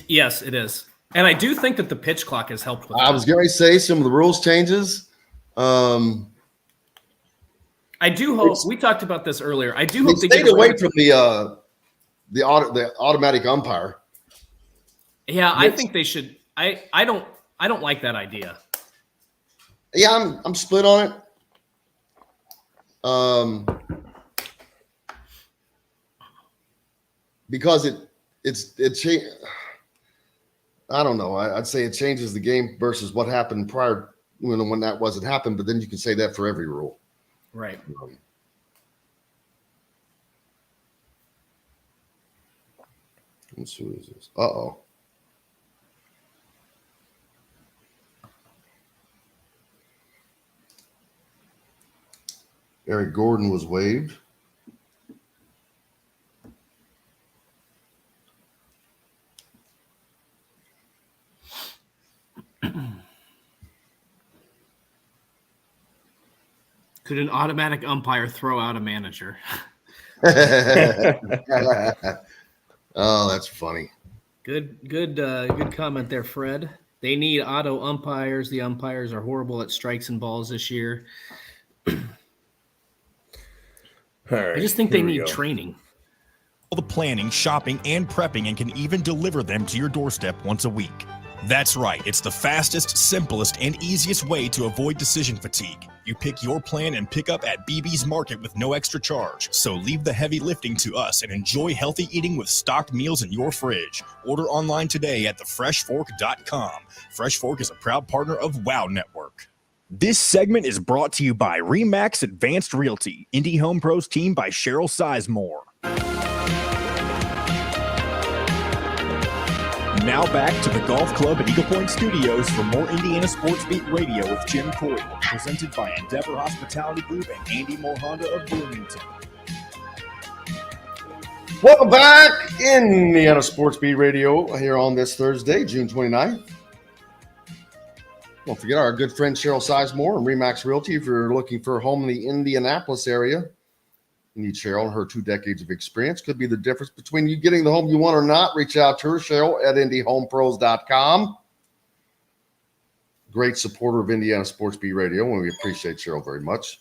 Yes, it is. And I do think that the pitch clock has helped with that. I was going to say some of the rules changes. I do hope we talked about this earlier. I do hope they stayed away from the automatic umpire. Yeah, I think they should. I don't like that idea. Yeah, I'm split on it. Because I don't know. I'd say it changes the game versus what happened prior when that wasn't happened. But then you can say that for every rule, right? Let's see, who is this? Uh-oh. Eric Gordon was waived. Could an automatic umpire throw out a manager? Oh, that's funny. Good comment there, Fred. They need auto umpires. The umpires are horrible at strikes and balls this year. All right, I just think they need training. All the planning, shopping, and prepping, and can even deliver them to your doorstep once a week. That's right, it's the fastest, simplest, and easiest way to avoid decision fatigue. You pick your plan and pick up at BB's Market with no extra charge. So leave the heavy lifting to us and enjoy healthy eating with stocked meals in your fridge. Order online today at thefreshfork.com. Fresh Fork is a proud partner of WOW Network. This segment is brought to you by RE/MAX Advanced Realty, Indie Home Pros team by Cheryl Sizemore. Now back to the Golf Club at Eagle Point Studios for more Indiana Sports Beat Radio with Jim Coyle, presented by Endeavor Hospitality Group and Andy Moore Honda of Bloomington. Welcome back, Indiana Sports Beat Radio, here on this Thursday, June 29th. Don't forget our good friend Cheryl Sizemore and RE/MAX Realty. If you're looking for a home in the Indianapolis area, you need Cheryl, and her 2 decades of experience could be the difference between you getting the home you want or not. Reach out to her, Cheryl, at IndyHomePros.com. Great supporter of Indiana Sports Beat Radio, and we appreciate Cheryl very much.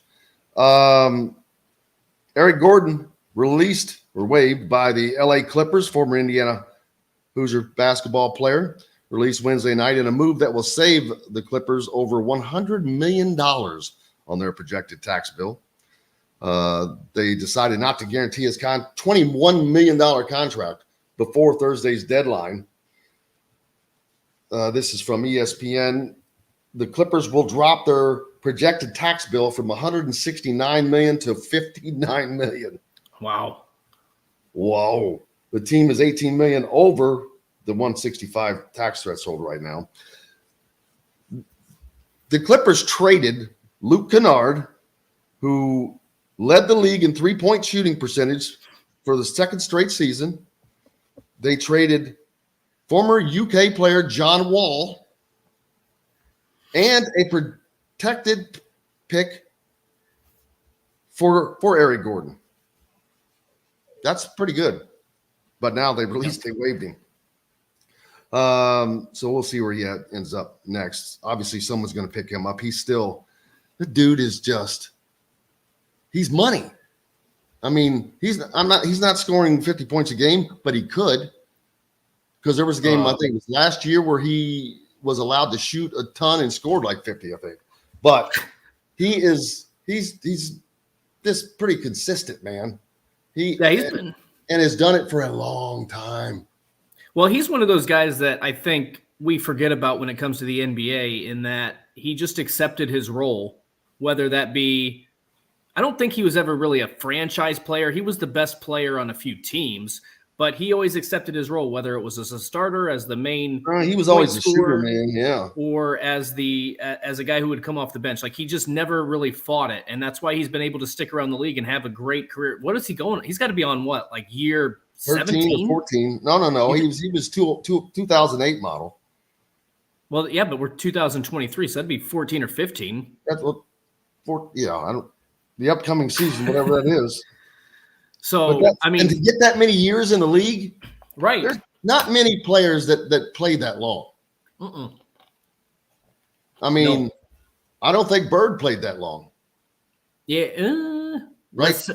Eric Gordon released or waived by the LA Clippers, former Indiana Hoosier basketball player, released Wednesday night in a move that will save the Clippers over $100 million on their projected tax bill. They decided not to guarantee his $21 million contract before Thursday's deadline. This is from ESPN. The Clippers will drop their projected tax bill from $169 million to $59 million. Wow. Whoa. The team is $18 million over the 165 tax threshold right now. The Clippers traded Luke Kennard, who led the league in three-point shooting percentage for the second straight season. They traded former UK player John Wall and a protected pick for Eric Gordon. That's pretty good. But now they waived him. So we'll see where he ends up next. Obviously, someone's going to pick him up. The dude is just, he's money. I mean, he's not scoring 50 points a game, but he could, because there was a game, I think it was last year, where he was allowed to shoot a ton and scored like 50, I think. But he's this pretty consistent, man. He's been and has done it for a long time. Well, he's one of those guys that I think we forget about when it comes to the NBA, in that he just accepted his role, whether that be, I don't think he was ever really a franchise player. He was the best player on a few teams, but he always accepted his role, whether it was as a starter, as the main. He was always a shooter, man. Yeah. Or as a guy who would come off the bench. Like, he just never really fought it, and that's why he's been able to stick around the league and have a great career. What is he going? He's got to be on what, like year 13 or 14? No. He was 2008 model. Well, yeah, but we're 2023, so that'd be 14 or 15. That's what. The upcoming season, whatever that is. So, and to get that many years in the league, right? There's not many players that play that long. I mean, I don't think Bird played that long. Yeah, right?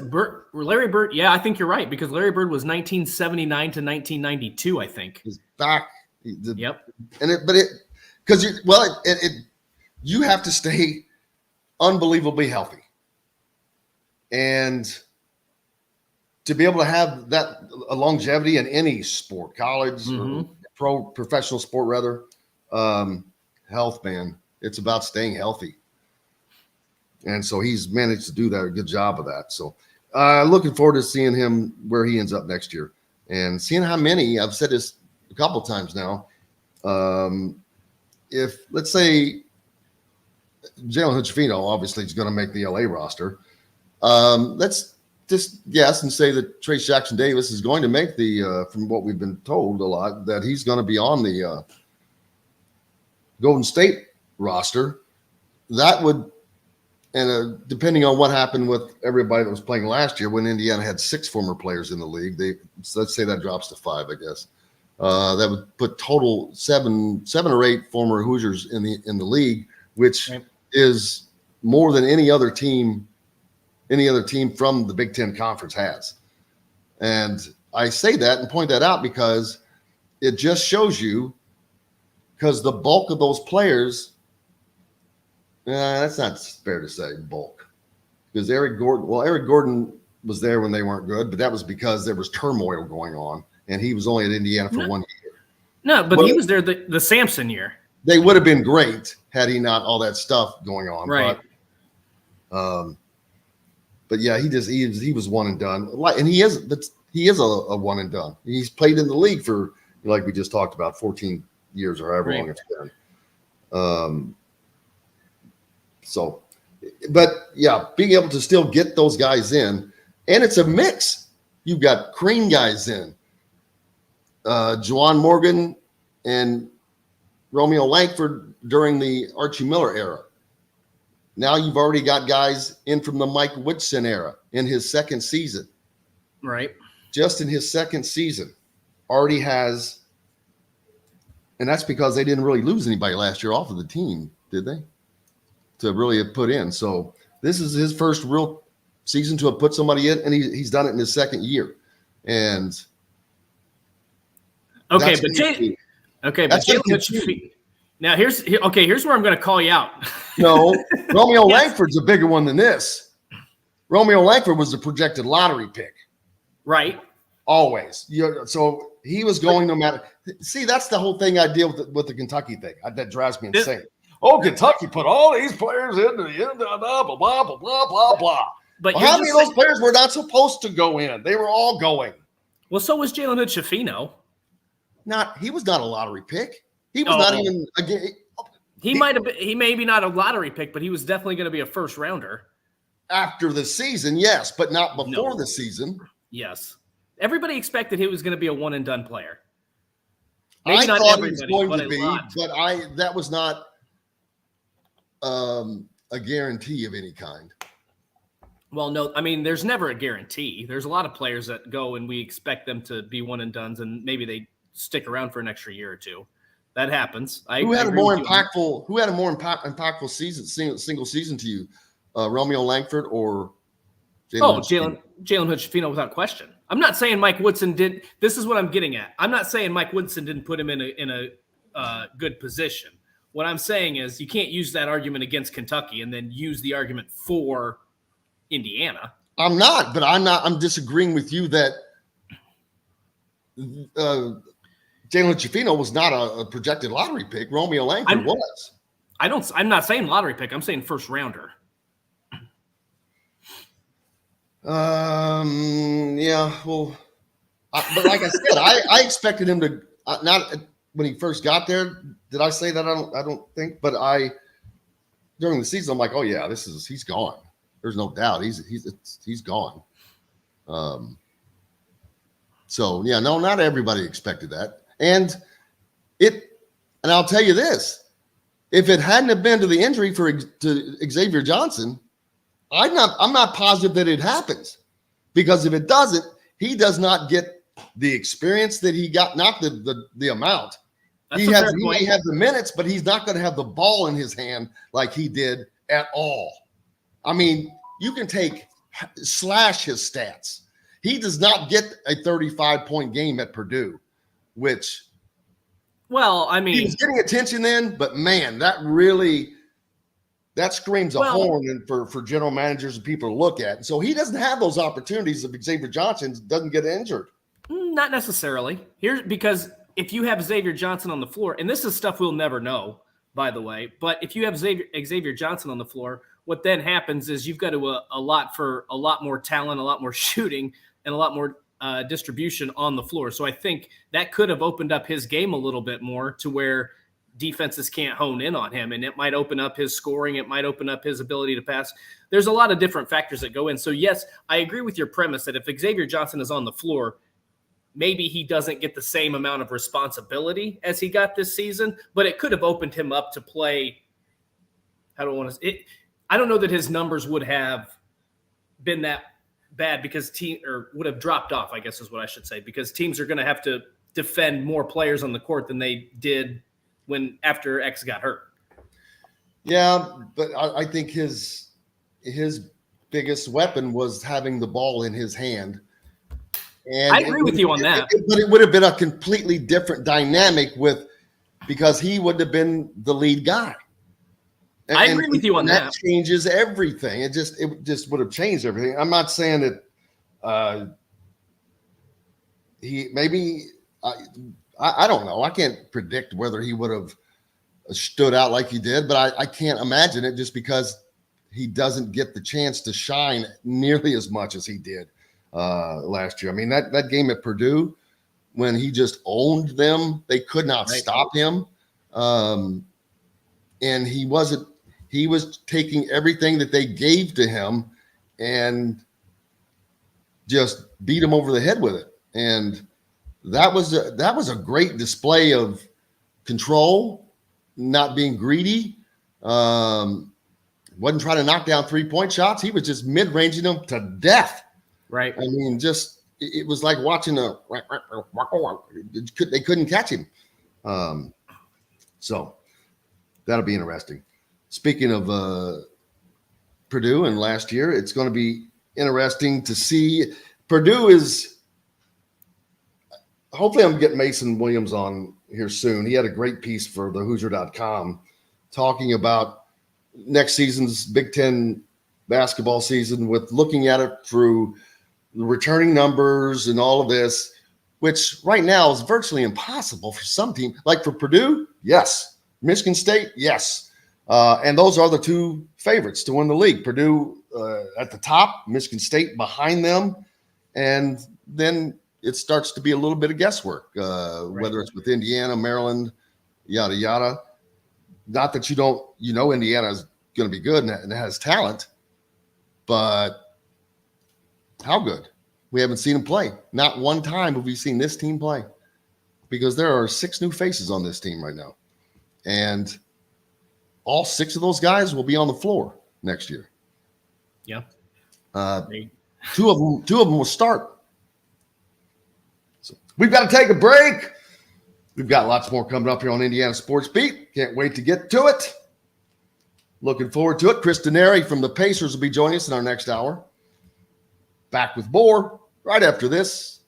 Larry Bird. Yeah, I think you're right because Larry Bird was 1979 to 1992. I think. His back. Yep. You have to stay unbelievably healthy, and to be able to have that longevity in any sport, college, or professional sport, rather, health, man, it's about staying healthy. And so he's managed to do that, a good job of that. So looking forward to seeing him where he ends up next year and seeing how many, I've said this a couple of times now. If let's say Jalen Hood-Schifino obviously is going to make the LA roster. Let's just guess and say that Trace Jackson Davis is going to make the, from what we've been told a lot, that he's going to be on the Golden State roster. That would, and depending on what happened with everybody that was playing last year, when Indiana had 6 former players in the league, so let's say that drops to 5, I guess. That would put total 7 or 8 former Hoosiers in the league, which is more than any other team from the Big Ten Conference has. And I say that and point that out because it just shows you, because the bulk of those players, that's not fair to say bulk, because Eric Gordon was there when they weren't good, but that was because there was turmoil going on, and he was only at Indiana for 1 year. No, but he was there the Sampson year. They would have been great had he not all that stuff going on. Right. But yeah, he was one and done. And he is a one and done. He's played in the league for, like we just talked about, 14 years or however long it's been. So, but yeah, being able to still get those guys in, and it's a mix. You've got Crean guys in, Juwan Morgan and Romeo Langford during the Archie Miller era. Now you've already got guys in from the Mike Woodson era in his second season. Right. Just in his second season, already has, and that's because they didn't really lose anybody last year off of the team, did they? To really have put in. So this is his first real season to have put somebody in, and he's done it in his second year. And okay, but Jalen, now here's where I'm going to call you out. No, Romeo Langford's a bigger one than this. Romeo Langford was the projected lottery pick. Right. Always. So he was going no matter. See, that's the whole thing I deal with the Kentucky thing. That drives me insane. Kentucky put all these players in the end, blah, blah, blah, blah, blah, blah. But how many of those players were not supposed to go in? They were all going. Well, so was Jalen Hood-Schifino. He was not a lottery pick. He was not even again. He may be not a lottery pick, but he was definitely going to be a first rounder. After the season, yes, but not before the season. Yes. Everybody expected he was going to be a one and done player. I thought he was going to be, but that was not a guarantee of any kind. Well, no, I mean, there's never a guarantee. There's a lot of players that go and we expect them to be one and dones, and maybe they stick around for an extra year or two. That happens. Who had a more impactful season, single season to you, Romeo Langford or Jalen Hood-Schifino without question. I'm not saying Mike Woodson did. This is what I'm getting at. I'm not saying Mike Woodson didn't put him in a good position. What I'm saying is you can't use that argument against Kentucky and then use the argument for Indiana. I'm disagreeing with you that Jalen Hood-Schifino was not a projected lottery pick. Romeo Langford was. I'm not saying lottery pick. I'm saying first rounder. Yeah. Well, but like I said, I expected him to not when he first got there. Did I say that? I don't think. But during the season, I'm like, oh yeah, he's gone. There's no doubt he's gone. So yeah, no, not everybody expected that. And I'll tell you this: if it hadn't have been to the injury to Xavier Johnson, I'm not positive that it happens, because if it doesn't, he does not get the experience that he got, not the amount. He may have the minutes, but he's not going to have the ball in his hand like he did at all. I mean, you can take slash his stats. He does not get a 35-point game at Purdue, which Well, I he mean, was getting attention then, but man, that screams a horn and for general managers and people to look at. And so he doesn't have those opportunities if Xavier Johnson doesn't get injured. not necessarily. Because if you have Xavier Johnson on the floor, and this is stuff we'll never know, by the way, but if you have Xavier Johnson on the floor, what then happens is you've got to allot for a lot more talent, a lot more shooting, and a lot more distribution on the floor. So I think that could have opened up his game a little bit more to where defenses can't hone in on him, and it might open up his scoring. It might open up his ability to pass. There's a lot of different factors that go in. So yes, I agree with your premise that if Xavier Johnson is on the floor, maybe he doesn't get the same amount of responsibility as he got this season, but it could have opened him up to play. I don't know that his numbers would have been that bad because would have dropped off, I guess is what I should say, because teams are going to have to defend more players on the court than they did after X got hurt. Yeah, but I think his biggest weapon was having the ball in his hand. And I agree with you on that. But it would have been a completely different dynamic because he would have been the lead guy. I agree with you on that. That changes everything. It just would have changed everything. I'm not saying that I don't know. I can't predict whether he would have stood out like he did, but I can't imagine it just because he doesn't get the chance to shine nearly as much as he did last year. I mean, that game at Purdue, when he just owned them, they could not stop him. And he was taking everything that they gave to him and just beat him over the head with it. And that was a great display of control, not being greedy. Wasn't trying to knock down 3-point shots. He was just mid-ranging them to death. Right. I mean, it was like watching they couldn't catch him. So that'll be interesting. Speaking of Purdue and last year, it's going to be interesting to see. Purdue is – hopefully I'm getting Mason Williams on here soon. He had a great piece for the Hoosier.com talking about next season's Big Ten basketball season with looking at it through the returning numbers and all of this, which right now is virtually impossible for some team. Like for Purdue, yes. Michigan State, yes. And those are the two favorites to win the league. Purdue at the top, Michigan State behind them. And then it starts to be a little bit of guesswork, whether it's with Indiana, Maryland, yada, yada. Not that Indiana is going to be good and has talent, but how good? We haven't seen them play. Not one time have we seen this team play because there are 6 new faces on this team right now. And all 6 of those guys will be on the floor next year. Yeah. 2 of them will start. So we've got to take a break. We've got lots more coming up here on Indiana Sports Beat. Can't wait to get to it. Looking forward to it. Chris Denari from the Pacers will be joining us in our next hour. Back with more right after this.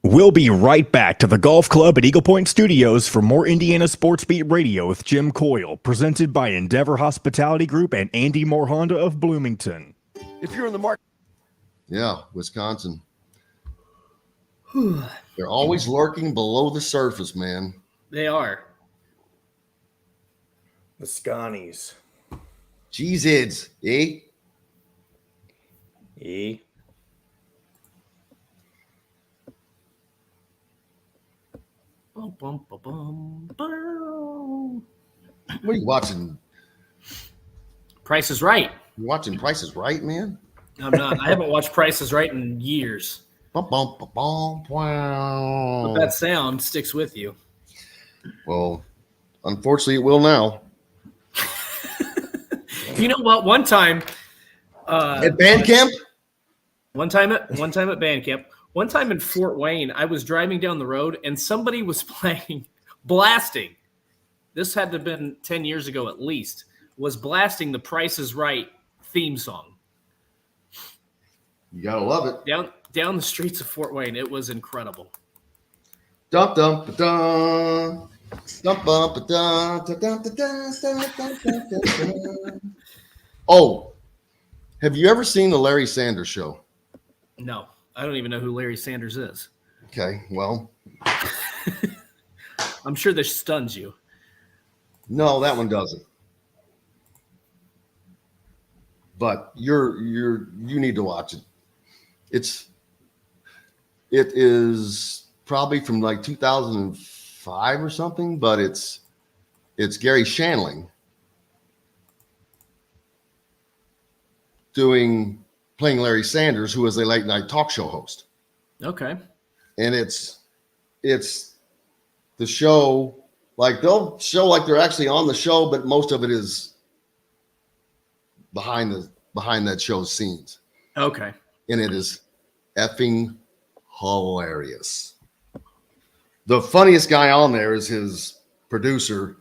We'll be right back to the Golf Club at Eagle Point Studios for more Indiana Sports Beat Radio with Jim Coyle, presented by Endeavor Hospitality Group and Andy Moore Honda of Bloomington. If you're in the market. Yeah, Wisconsin. They're always lurking below the surface, man. They are. The Scotties. Cheeseheads, eh? Eh? Bum, bum, bum, bum, bum. What are you watching? Price is Right. You watching Price is Right, man? I'm not. I haven't watched Price is Right in years. Bum, bum, bum, bum, wow. But that sound sticks with you. Well, unfortunately, it will now. You know what? One time At band camp? One time at band camp. One time in Fort Wayne, I was driving down the road and somebody was blasting. This had to have been 10 years ago at least. Was blasting the Price is Right theme song. You gotta love it. Down the streets of Fort Wayne, it was incredible. Dum dum ba dum. Dum bum ba dum. Dum dum da dum dum dum. Oh, have you ever seen the Larry Sanders Show? No, I don't even know who Larry Sanders is. Okay, well, I'm sure this stuns you. no, that one doesn't. But you need to watch it. It is probably from like 2005 or something, but it's Gary Shandling playing Larry Sanders, who is a late night talk show host. Okay. And it's the show, like they'll show like they're actually on the show, but most of it is behind that show's scenes. Okay. And it is effing hilarious. The funniest guy on there is his producer.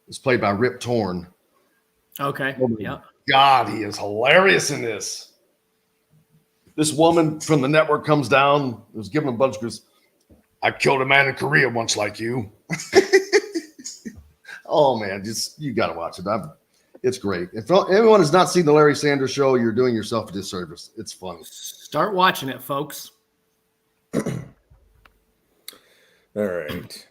It's played by Rip Torn. Okay. Oh my Yeah. God, he is hilarious in this. This woman from the network comes down, was giving him a bunch of goes, I killed a man in Korea once like you. Oh man, you gotta watch it. It's great. If anyone has not seen the Larry Sanders Show, you're doing yourself a disservice. It's funny. Start watching it, folks. All right.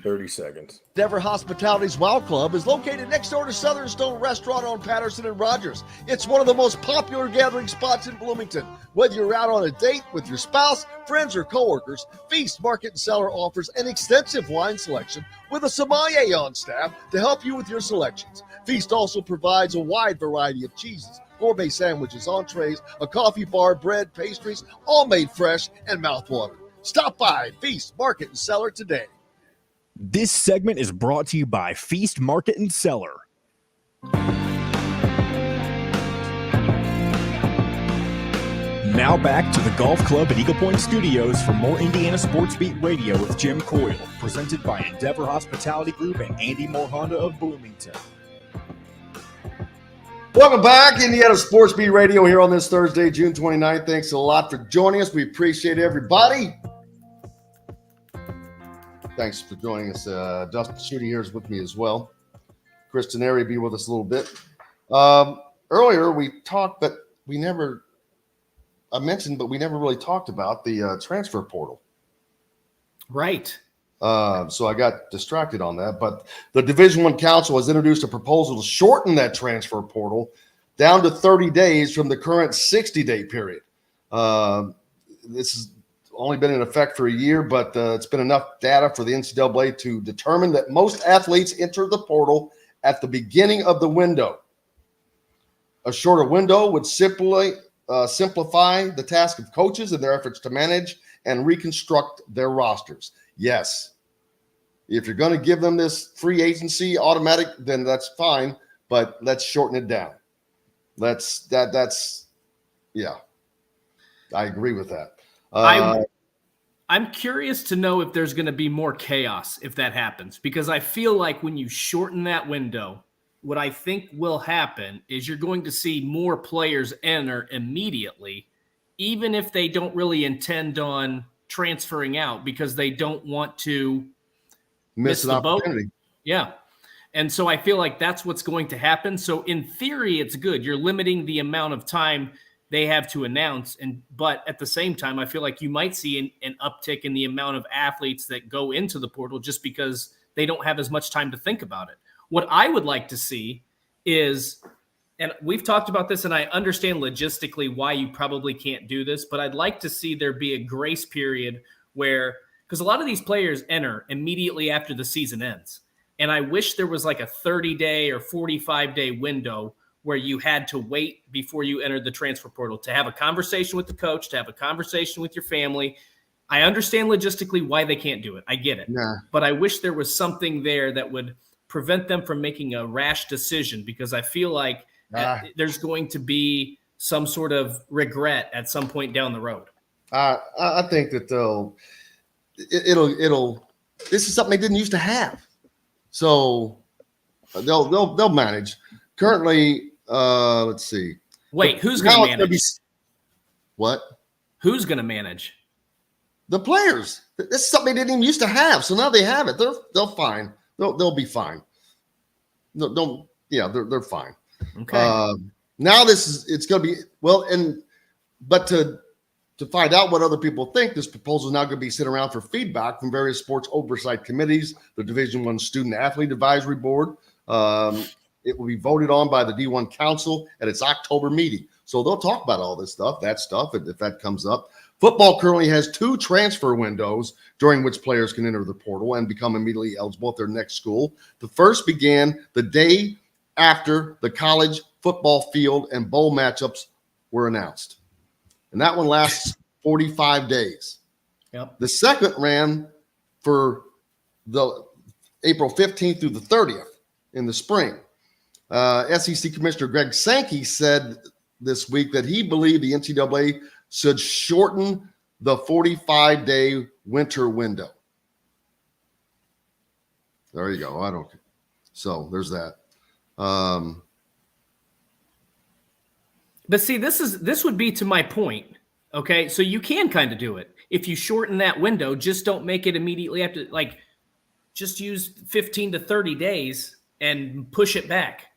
30 seconds. Denver Hospitality's Wow Club is located next door to Southern Stone Restaurant on Patterson and Rogers. It's one of the most popular gathering spots in Bloomington. Whether you're out on a date with your spouse, friends, or coworkers, Feast Market and Cellar offers an extensive wine selection with a sommelier on staff to help you with your selections. Feast also provides a wide variety of cheeses, gourmet sandwiches, entrees, a coffee bar, bread, pastries, all made fresh and mouthwatering. Stop by Feast Market and Cellar today. This segment is brought to you by Feast Market and Cellar. Now back to the Golf Club at Eagle Point Studios for more Indiana Sports Beat Radio with Jim Coyle, presented by Endeavor Hospitality Group and Andy Moore Honda of Bloomington. Welcome back, Indiana Sports Beat Radio here on this Thursday, June 29th. Thanks a lot for joining us. We appreciate everybody. Thanks for joining us. Dustin Schutte here is with me as well. Chris Denari will be with us a little bit. Earlier we talked, but we never really talked about the transfer portal. Right. So I got distracted on that. But the Division I Council has introduced a proposal to shorten that transfer portal down to 30 days from the current 60-day period. This has only been in effect for a year, but it's been enough data for the NCAA to determine that most athletes enter the portal at the beginning of the window. A shorter window would simplify the task of coaches in their efforts to manage and reconstruct their rosters. Yes, if you're going to give them this free agency automatic, then that's fine, but let's shorten it down. Yeah, I agree with that. I'm curious to know if there's going to be more chaos if that happens, because I feel like when you shorten that window, what I think will happen is you're going to see more players enter immediately, even if they don't really intend on transferring out because they don't want to miss the boat. Yeah. And so I feel like that's what's going to happen. So in theory, it's good. You're limiting the amount of time they have to announce. But at the same time, I feel like you might see an uptick in the amount of athletes that go into the portal just because they don't have as much time to think about it. What I would like to see is, and we've talked about this, and I understand logistically why you probably can't do this, but I'd like to see there be a grace period where, because a lot of these players enter immediately after the season ends. And I wish there was like a 30-day or 45-day window where you had to wait before you entered the transfer portal to have a conversation with the coach, to have a conversation with your family. I understand logistically why they can't do it. I get it. Yeah. But I wish there was something there that would prevent them from making a rash decision, because I feel like there's going to be some sort of regret at some point down the road. I think that it'll this is something they didn't used to have. So they'll manage. Currently, let's see. Wait, who's going to manage? What? Who's going to manage? The players. This is something they didn't even used to have, so now they have it. They'll fine. They'll be fine. They're fine. Okay. Now it's going to be but to find out what other people think, this proposal is now going to be sent around for feedback from various sports oversight committees, the Division I Student Athlete Advisory Board. It will be voted on by the D1 Council at its October meeting. So they'll talk about all this stuff, if that comes up. Football currently has 2 transfer windows during which players can enter the portal and become immediately eligible at their next school. The first began the day after the college football field and bowl matchups were announced. And that one lasts 45 days. Yep. The second ran for the April 15th through the 30th in the spring. SEC Commissioner Greg Sankey said this week that he believed the NCAA should shorten the 45-day winter window. There you go. So there's that. But see, this would be to my point. Okay, so you can kind of do it if you shorten that window. Just don't make it immediately after. Like, just use 15 to 30 days and push it back.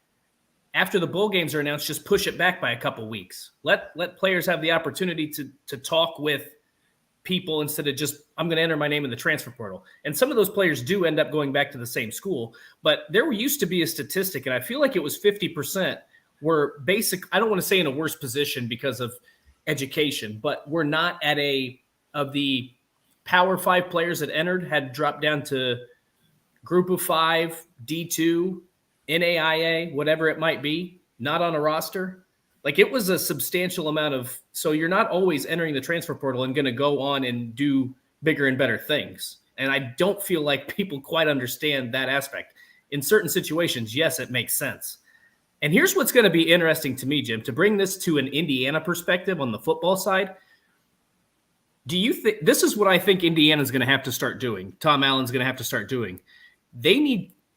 After the bowl games are announced, just push it back by a couple weeks. Let players have the opportunity to talk with people instead of just, I'm going to enter my name in the transfer portal. And some of those players do end up going back to the same school. But there used to be a statistic, and I feel like it was 50% were basic. I don't want to say in a worse position because of education, but we're not at of the Power 5 players that entered had dropped down to Group of 5, D2, NAIA, whatever it might be, not on a roster. Like, it was a substantial amount of, so you're not always entering the transfer portal and going to go on and do bigger and better things. And I don't feel like people quite understand that aspect. In certain situations, yes, it makes sense. And here's what's going to be interesting to me, Jim, to bring this to an Indiana perspective on the football side. Do you think this is what I think Indiana's going to have to start doing? Tom Allen's going to have to start doing.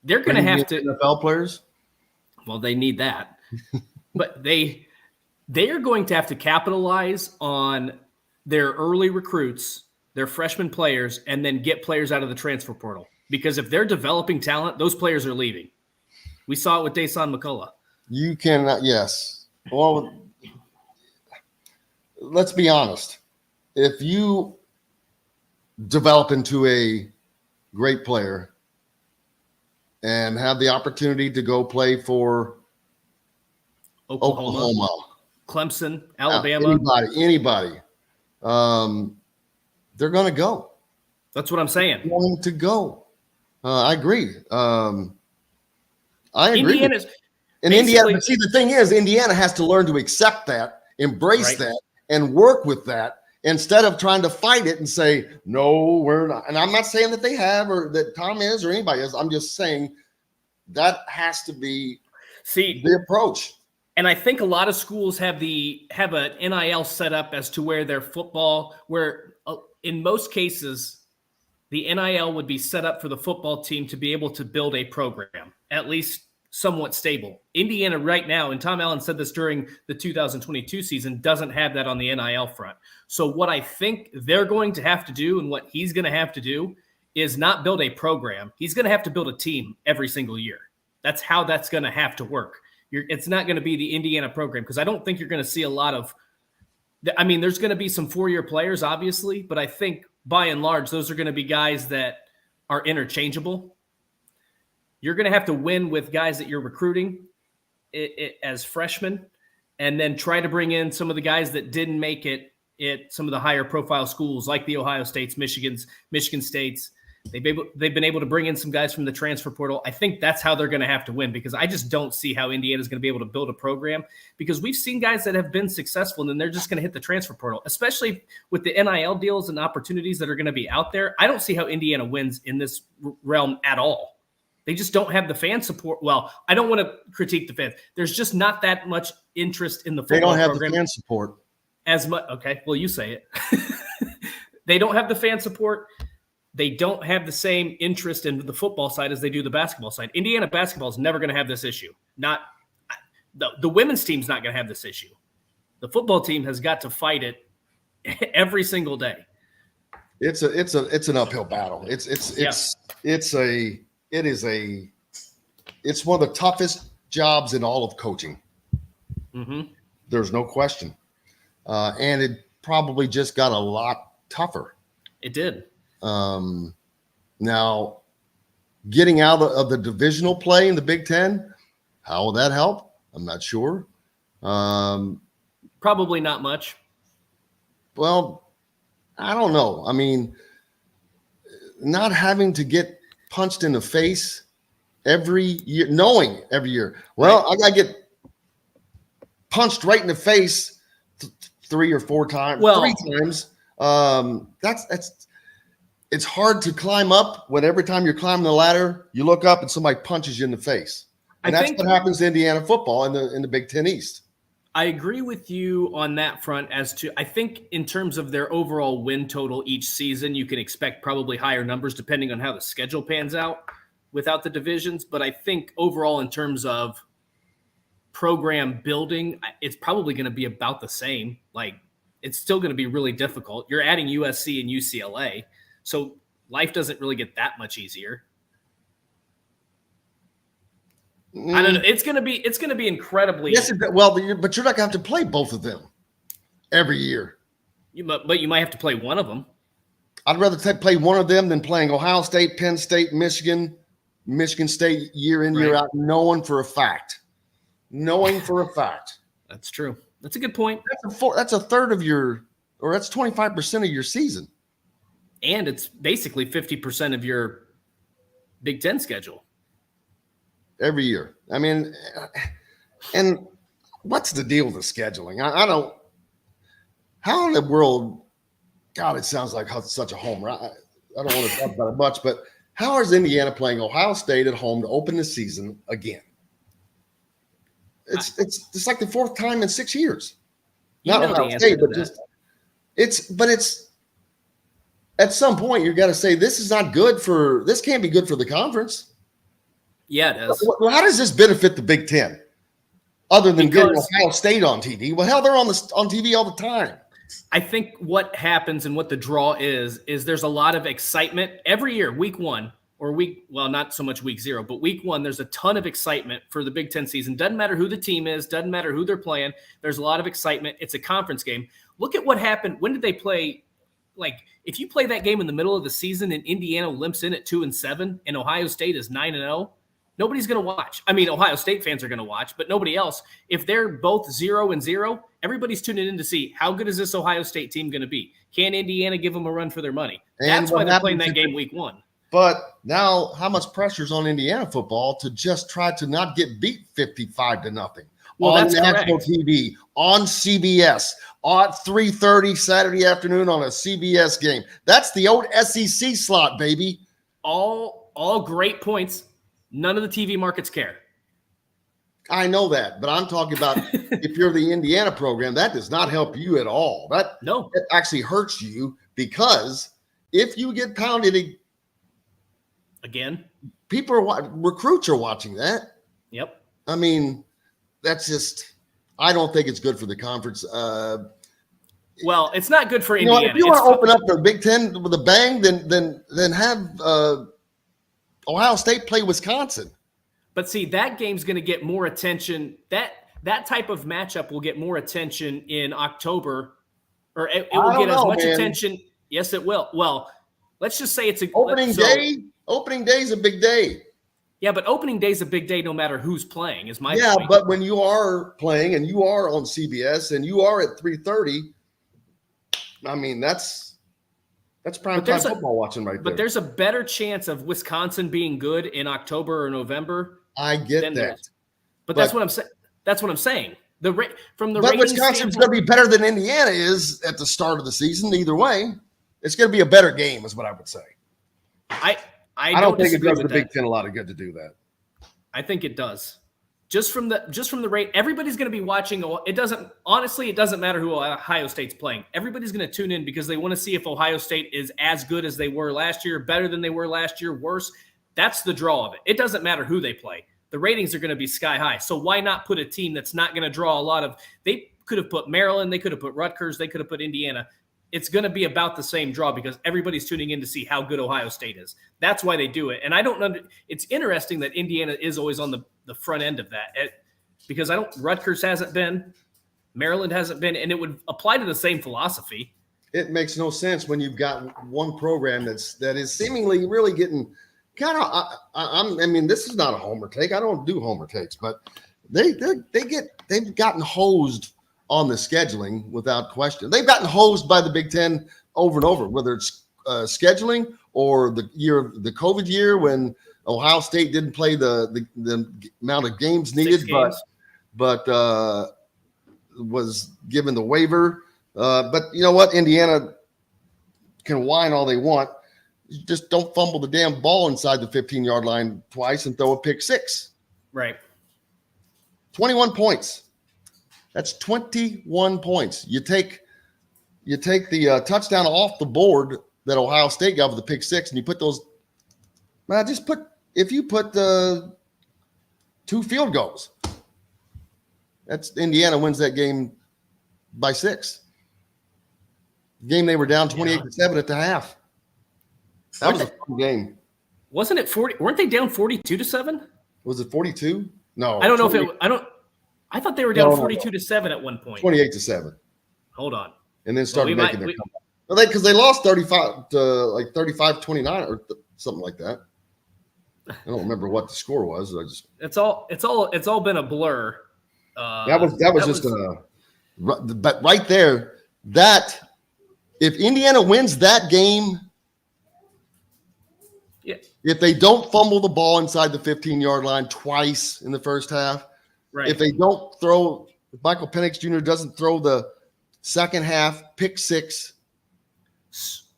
They're going to have to NFL players. Well, they need that, but they are going to have to capitalize on their early recruits, their freshman players, and then get players out of the transfer portal. Because if they're developing talent, those players are leaving. We saw it with Dason McCullough. You cannot. Yes. Well, let's be honest. If you develop into a great player and have the opportunity to go play for Oklahoma, Clemson, Alabama, anybody, they're going to go. That's what I'm saying. They're going to go. I agree. I agree. Indiana, but see, the thing is, Indiana has to learn to accept that, embrace that, and work with that instead of trying to fight it and say, no, we're not. And I'm not saying that they have or that Tom is or anybody is. I'm just saying that has to be the approach. And I think a lot of schools have an NIL set up as to where their football, where in most cases, the NIL would be set up for the football team to be able to build a program, at least somewhat stable. Indiana right now, and Tom Allen said this during the 2022 season, doesn't have that on the NIL front. So what I think they're going to have to do and what he's going to have to do is not build a program. He's going to have to build a team every single year. That's how that's going to have to work. It's not going to be the Indiana program because I don't think you're going to see a lot of – I mean, there's going to be some four-year players, obviously, but I think by and large those are going to be guys that are interchangeable. You're going to have to win with guys that you're recruiting as freshmen and then try to bring in some of the guys that didn't make it at some of the higher profile schools like the Ohio States, Michigan States. They've been able to bring in some guys from the transfer portal. I think that's how they're going to have to win because I just don't see how Indiana is going to be able to build a program because we've seen guys that have been successful and then they're just going to hit the transfer portal, especially with the NIL deals and opportunities that are going to be out there. I don't see how Indiana wins in this realm at all. They just don't have the fan support. Well, I don't want to critique the fans. There's just not that much interest in the football program. They don't have the fan support. As much. Okay, well, you say it. They don't have the fan support. They don't have the same interest in the football side as they do the basketball side. Indiana basketball is never going to have this issue. Not the women's team's not going to have this issue. The football team has got to fight it every single day. It's an uphill battle. It's one of the toughest jobs in all of coaching. Mm-hmm. There's no question. And it probably just got a lot tougher. It did. Now, getting out of the divisional play in the Big Ten, how will that help? I'm not sure. Probably not much. Well, I don't know. I mean, not having to get punched in the face every year, knowing every year, well, I got to get punched right in the face 3 or 4 times, 3 times. It's hard to climb up when every time you're climbing the ladder, you look up and somebody punches you in the face. And that's what happens to Indiana football in the Big Ten East. I agree with you on that front as to, I think in terms of their overall win total each season, you can expect probably higher numbers depending on how the schedule pans out without the divisions. But I think overall in terms of program building, it's probably going to be about the same. Like, it's still going to be really difficult. You're adding USC and UCLA, so life doesn't really get that much easier. I don't know. It's going to be incredibly. Yes, well, but you're not going to have to play both of them every year. But you might have to play one of them. I'd rather play one of them than playing Ohio State, Penn State, Michigan State year in, year out, knowing for a fact. That's true. That's a good point. That's a third of your, or that's 25% of your season. And it's basically 50% of your Big Ten schedule. Every year. I mean, and what's the deal with the scheduling? I don't, how in the world, God, it sounds like such a homer. I don't want to talk about it much, but how is Indiana playing Ohio State at home to open the season again? It's like the 4th time in 6 years. Not Ohio State, but it's at some point you got to say this can't be good for the conference. Yeah, it is. Well, how does this benefit the Big Ten? Other than getting Ohio State on TV? Well, hell, they're on TV all the time. I think what happens and what the draw is there's a lot of excitement every year, week 1 or not so much week 0, but week 1, there's a ton of excitement for the Big Ten season. Doesn't matter who the team is, doesn't matter who they're playing. There's a lot of excitement. It's a conference game. Look at what happened. When did they play? Like, if you play that game in the middle of the season and Indiana limps in at 2-7 and Ohio State is 9-0, nobody's going to watch. I mean, Ohio State fans are going to watch, but nobody else. If they're both 0-0, everybody's tuning in to see how good is this Ohio State team going to be? Can Indiana give them a run for their money? That's why they're playing that game week 1. But now, how much pressure is on Indiana football to just try to not get beat 55-0 well, on that's national correct. TV, on CBS, at 3:30 Saturday afternoon on a CBS game? That's the old SEC slot, baby. All great points. None of the TV markets care. I know that, but I'm talking about if you're the Indiana program, that does not help you at all. It actually hurts you, because if you get pounded again, recruits are watching that. Yep. I mean, that's just, I don't think it's good for the conference. Well, it's not good for Indiana. If you want to open up the Big Ten with a bang, then have Ohio State play Wisconsin. But see, that game's going to get more attention. That type of matchup will get more attention in October, or it will get as much attention. Yes, it will. Well, let's just say it's opening day. Opening day is a big day. Yeah, but opening day is a big day no matter who's playing. Is my point. Yeah, but when you are playing and you are on CBS and you are at 3:30, I mean that's prime time football watching right there. But there's a better chance of Wisconsin being good in October or November. I get that. But that's what I'm saying. That's what I'm saying. But Wisconsin's going to be better than Indiana is at the start of the season. Either way, it's going to be a better game, is what I would say. I don't think it does the Big Ten a lot of good to do that. I think it does. Just from the rate, everybody's going to be watching. It doesn't matter who Ohio State's playing. Everybody's going to tune in because they want to see if Ohio State is as good as they were last year, better than they were last year, worse. That's the draw of it. It doesn't matter who they play. The ratings are going to be sky high. So why not put a team that's not going to draw a lot of – they could have put Maryland. They could have put Rutgers. They could have put Indiana. it's going to be about the same draw because everybody's tuning in to see how good Ohio State is. That's why they do it. And I don't it's interesting that Indiana is always on the front end of that because Rutgers hasn't been, Maryland hasn't been, and it would apply to the same philosophy. It makes no sense when you've got one program that is seemingly really getting kind of. I mean, this is not a homer take. I don't do homer takes, but they've gotten hosed on the scheduling without question. They've gotten hosed by the Big Ten over and over, whether it's scheduling or the COVID year when Ohio State didn't play the amount of games needed, but was given the waiver. But you know what? Indiana can whine all they want. You just don't fumble the damn ball inside the 15-yard line twice and throw a pick six. Right. 21 points. That's 21 points. You take the touchdown off the board that Ohio State got with the pick six, and you put those. Man, if you put the 2 field goals, that's Indiana wins that game by 6. Game they were down 28-7 at the half. That was a fun game. Wasn't it 40? Weren't they down 42-7? Was it 42? No. I don't know if it. I thought they were down 42-7 at one point. 28-7. Hold on. And then started making their comeback. Well, because they lost 35-29 or something like that. I don't remember what the score was. It's all been a blur. That was just but right there. That if Indiana wins that game, if they don't fumble the ball inside the 15-yard line twice in the first half, right? If they don't throw, if Michael Penix Jr. doesn't throw the second half pick six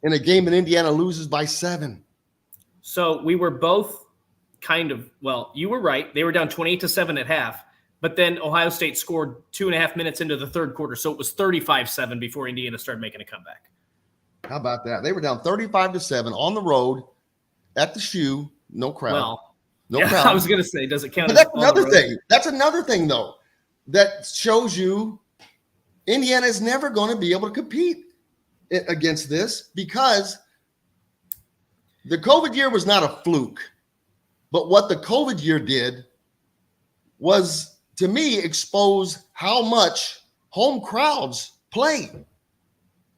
in a game that Indiana loses by 7. So we were both you were right. They were down 28-7 at half, but then Ohio State scored 2.5 minutes into the third quarter. So it was 35-7 before Indiana started making a comeback. How about that? They were down 35-7 on the road at the Shoe. No crowd. Well, no crowd. I was going to say, does it count? But that's another thing. That's another thing, though, that shows you Indiana is never going to be able to compete against this because the COVID year was not a fluke. But what the COVID year did was, to me, expose how much home crowds play.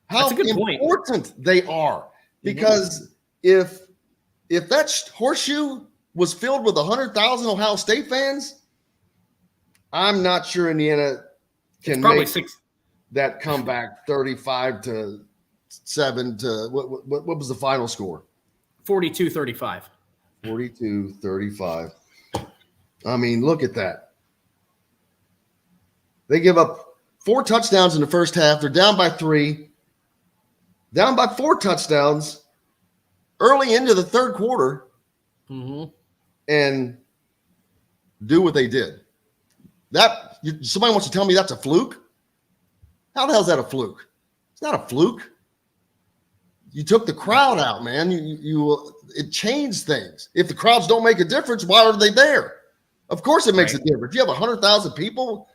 How important they are. Because if that horseshoe was filled with 100,000 Ohio State fans, I'm not sure Indiana can make that comeback 35-7 to what was the final score? 42-35. 42-35. I mean, look at that. They give up 4 touchdowns in the first half. They're down by 3. Down by 4 touchdowns early into the third quarter, and do what they did. Somebody wants to tell me that's a fluke? How the hell is that a fluke? It's not a fluke. You took the crowd out, man. It changed things. If the crowds don't make a difference, why are they there? Of course it makes a difference. You have 100,000 people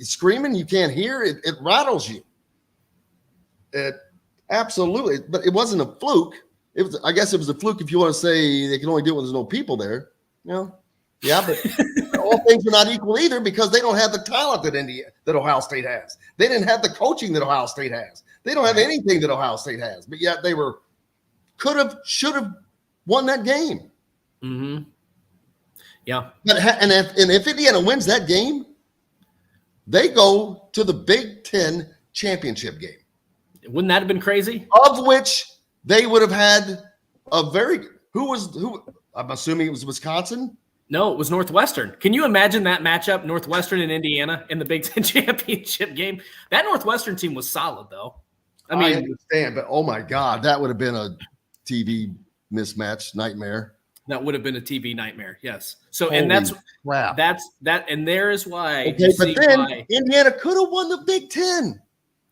screaming, you can't hear, it rattles you. Absolutely. But it wasn't a fluke. I guess it was a fluke if you want to say they can only do it when there's no people there. Yeah, but all things are not equal either because they don't have the talent that Ohio State has. They didn't have the coaching that Ohio State has. They don't have anything that Ohio State has. But yet they should have won that game. Mm-hmm. Yeah. And if Indiana wins that game, they go to the Big Ten championship game. Wouldn't that have been crazy? Of which they would have had who I'm assuming it was Wisconsin. No, it was Northwestern. Can you imagine that matchup, Northwestern and Indiana in the Big Ten championship game? That Northwestern team was solid, though. I understand, but oh my God, that would have been a TV mismatch nightmare. That would have been a TV nightmare. Yes. So, Holy and that's crap. and there is why. Okay, but then Indiana could have won the Big Ten.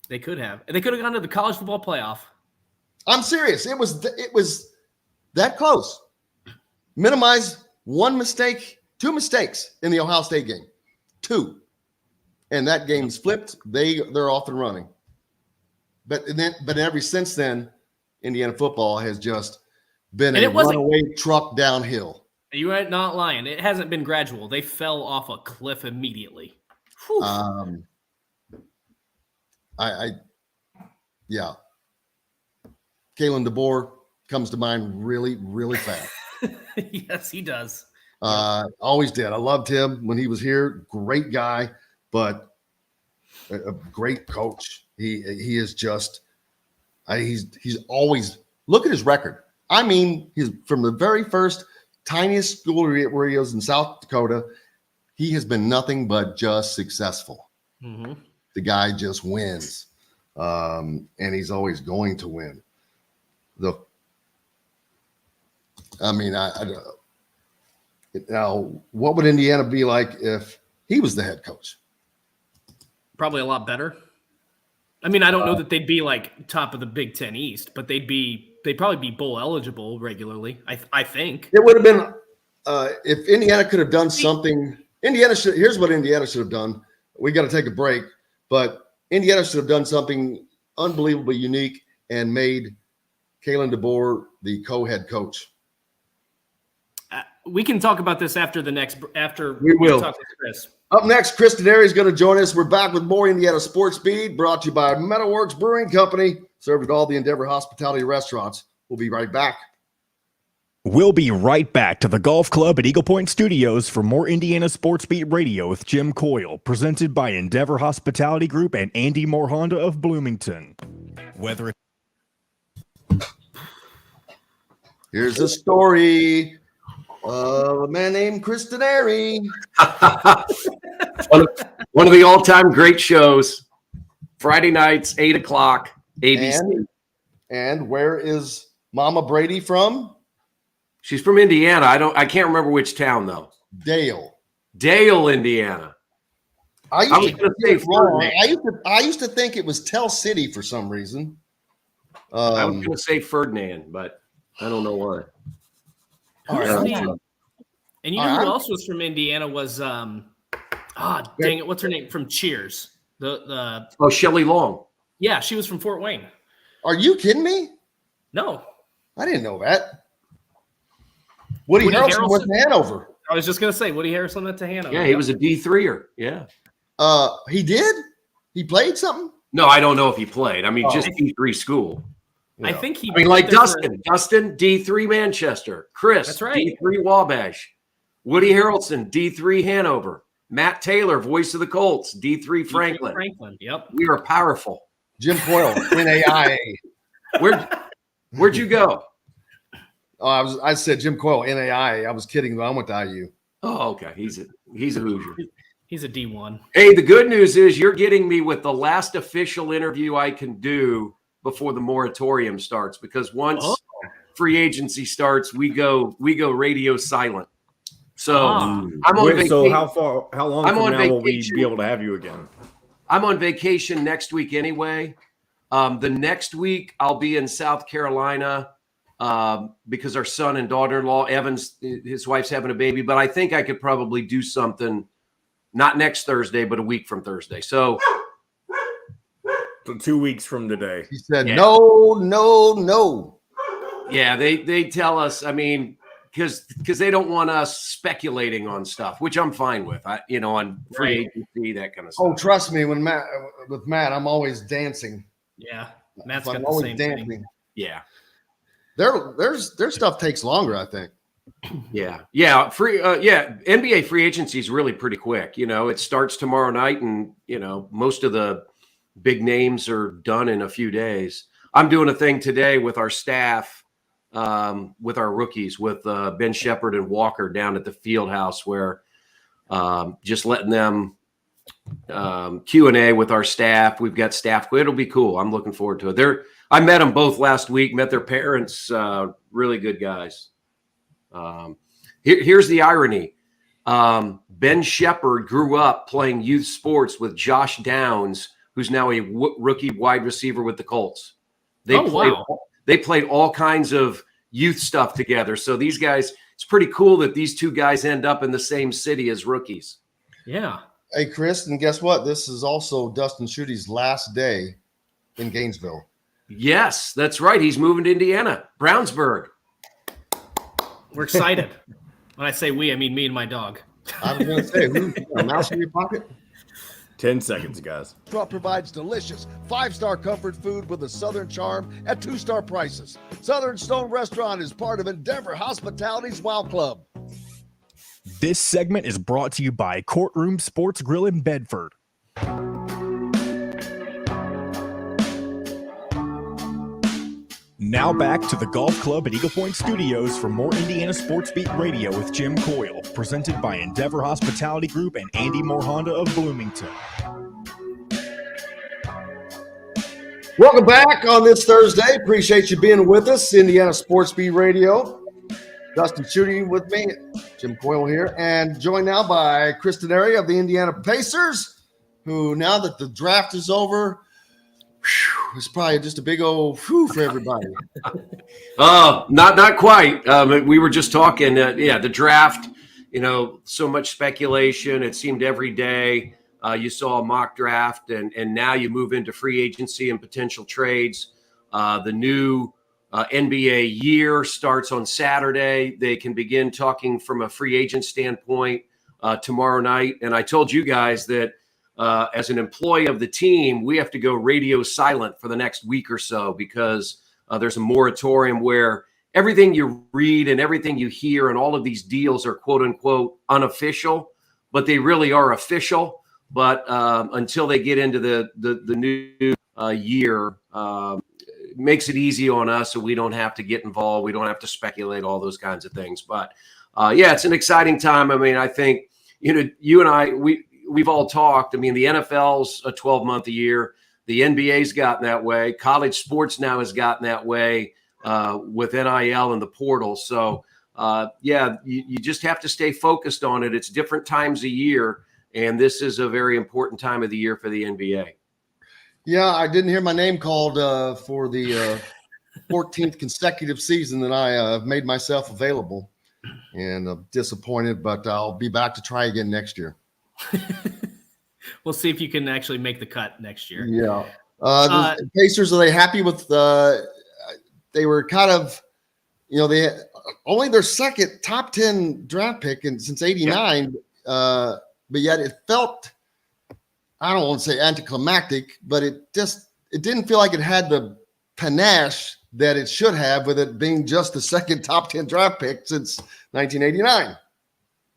They could have. They could have gone to the college football playoff. I'm serious. It was that close. Minimize 2 mistakes in the Ohio State game. 2. And that game's flipped. They're off and running. but ever since then, Indiana football has just been And a it wasn't- runaway truck downhill. You ain't not lying. It hasn't been gradual. They fell off a cliff immediately. Whew. Yeah. Kalen DeBoer comes to mind really, really fast. Yes, he does. Always did. I loved him when he was here. Great guy, but a great coach. He is just he's always look at his record. I mean, he's from the very first tiniest school where he was in South Dakota. He has been nothing but just successful. Mm-hmm. The guy just wins, and he's always going to win. Now, what would Indiana be like if he was the head coach? Probably a lot better. I mean, I don't know that they'd be like top of the Big Ten East, but they'd probably be bowl eligible regularly. I think It would have been if Indiana could have done something. Here's what Indiana should have done. We got to take a break, but Indiana should have done something unbelievably unique and made Kalen DeBoer the co-head coach. we can talk about this after We will. talk to Chris. Up next, Chris Denari is going to join us. We're back with more Indiana Sports Speed, brought to you by Metalworks Brewing Company, served at all the Endeavor Hospitality restaurants. We'll be right back. We'll be right back to the Golf Club at Eagle Point Studios for more Indiana Sports Beat Radio with Jim Coyle, presented by Endeavor Hospitality Group and Andy Moore Honda of Bloomington. Whether it's Here's a story of a man named Chris Denari. one of the all-time great shows. Friday nights, 8 o'clock, ABC. And where is Mama Brady from? She's from Indiana. I can't remember which town though. Dale, Indiana. I was going to say Ferdinand. I used to think it was Tell City for some reason. I was going to say Ferdinand, but I don't know why. And you know who else was from Indiana was dang it, what's her name from Cheers? The Shelley Long. Yeah, she was from Fort Wayne. Are you kidding me? No. I didn't know that. Woody Harrelson went to Hanover. I was just gonna say Woody Harrelson went to Hanover. Yeah, he was a D3er. Yeah. He did? He played something? No, I don't know if he played. I mean, just D3 school. I think he. I mean, like Dustin, D3 Manchester, Chris, That's right. D3 Wabash, Woody Harrelson, D3 Hanover, Matt Taylor, voice of the Colts, D3 Franklin. Yep. We are powerful. Jim Coyle, NAIA. Where'd you go? Oh, I said Jim Coyle, NAIA. I was kidding, but I went to IU. Oh, okay. He's a Hoosier. He's a D1. Hey, the good news is you're getting me with the last official interview I can do before the moratorium starts, because once free agency starts, we go radio silent. So I'm on vacation. So how long I'm from on now will we vacation. be able to have you again? I'm on vacation next week anyway. The next week I'll be in South Carolina because our son and daughter-in-law, Evans, his wife's having a baby, but I think I could probably do something not next Thursday, but a week from Thursday. So 2 weeks from today. He said, no. Yeah, they tell us, I mean, because they don't want us speculating on stuff, which I'm fine with, on free agency, that kind of stuff. Oh, trust me, with Matt, I'm always dancing. Yeah, Matt's got I'm the always same dancing. thing. Yeah. Their stuff takes longer, I think. Yeah. NBA free agency is really pretty quick. It starts tomorrow night, and most of the big names are done in a few days. I'm doing a thing today with our staff, with our rookies, with Ben Shepherd and Walker down at the field house, where just letting them Q&A with our staff. We've got staff. It'll be cool. I'm looking forward to it. I met them both last week, met their parents, really good guys. Here's the irony. Ben Shepherd grew up playing youth sports with Josh Downs, who's now a rookie wide receiver with the Colts. They played all kinds of youth stuff together. So these guys, it's pretty cool that these two guys end up in the same city as rookies. Yeah. Hey, Chris, and guess what? This is also Dustin Schutte's last day in Gainesville. Yes, that's right. He's moving to Indiana, Brownsburg. We're excited. When I say we, I mean me and my dog. I was going to say, you got a mouse in your pocket? 10 seconds, guys. Restaurant provides delicious 5-star comfort food with a Southern charm at 2-star prices. Southern Stone Restaurant is part of Endeavor Hospitality's Wow Club. This segment is brought to you by Courtroom Sports Grill in Bedford. Now back to the Golf Club at Eagle Point Studios for more Indiana Sports Beat Radio with Jim Coyle, presented by Endeavor Hospitality Group and Andy Moore Honda of Bloomington. Welcome back on this Thursday. Appreciate you being with us, Indiana Sports Beat Radio. Dustin Schutte with me, Jim Coyle here, and joined now by Chris Denari of the Indiana Pacers, who now that the draft is over, it's probably just a big old whew for everybody. Not quite. We were just talking. The draft. So much speculation. It seemed every day you saw a mock draft, and now you move into free agency and potential trades. The new NBA year starts on Saturday. They can begin talking from a free agent standpoint tomorrow night. And I told you guys that. As an employee of the team, we have to go radio silent for the next week or so because there's a moratorium where everything you read and everything you hear and all of these deals are quote unquote unofficial, but they really are official. But until they get into the new year, it makes it easy on us so we don't have to get involved. We don't have to speculate all those kinds of things. But it's an exciting time. I mean, I think, you and I, we've all talked. I mean, the NFL's a 12-month a year. The NBA's gotten that way. College sports now has gotten that way with NIL and the portal. So, you just have to stay focused on it. It's different times a year, and this is a very important time of the year for the NBA. Yeah, I didn't hear my name called for the 14th consecutive season that I made myself available, and I'm disappointed, but I'll be back to try again next year. We'll see if you can actually make the cut next year. Yeah. The Pacers, are they happy with they were kind of, they only their second top 10 draft pick since 89. But yet it felt, I don't want to say anticlimactic, but it didn't feel like it had the panache that it should have with it being just the second top 10 draft pick since 1989.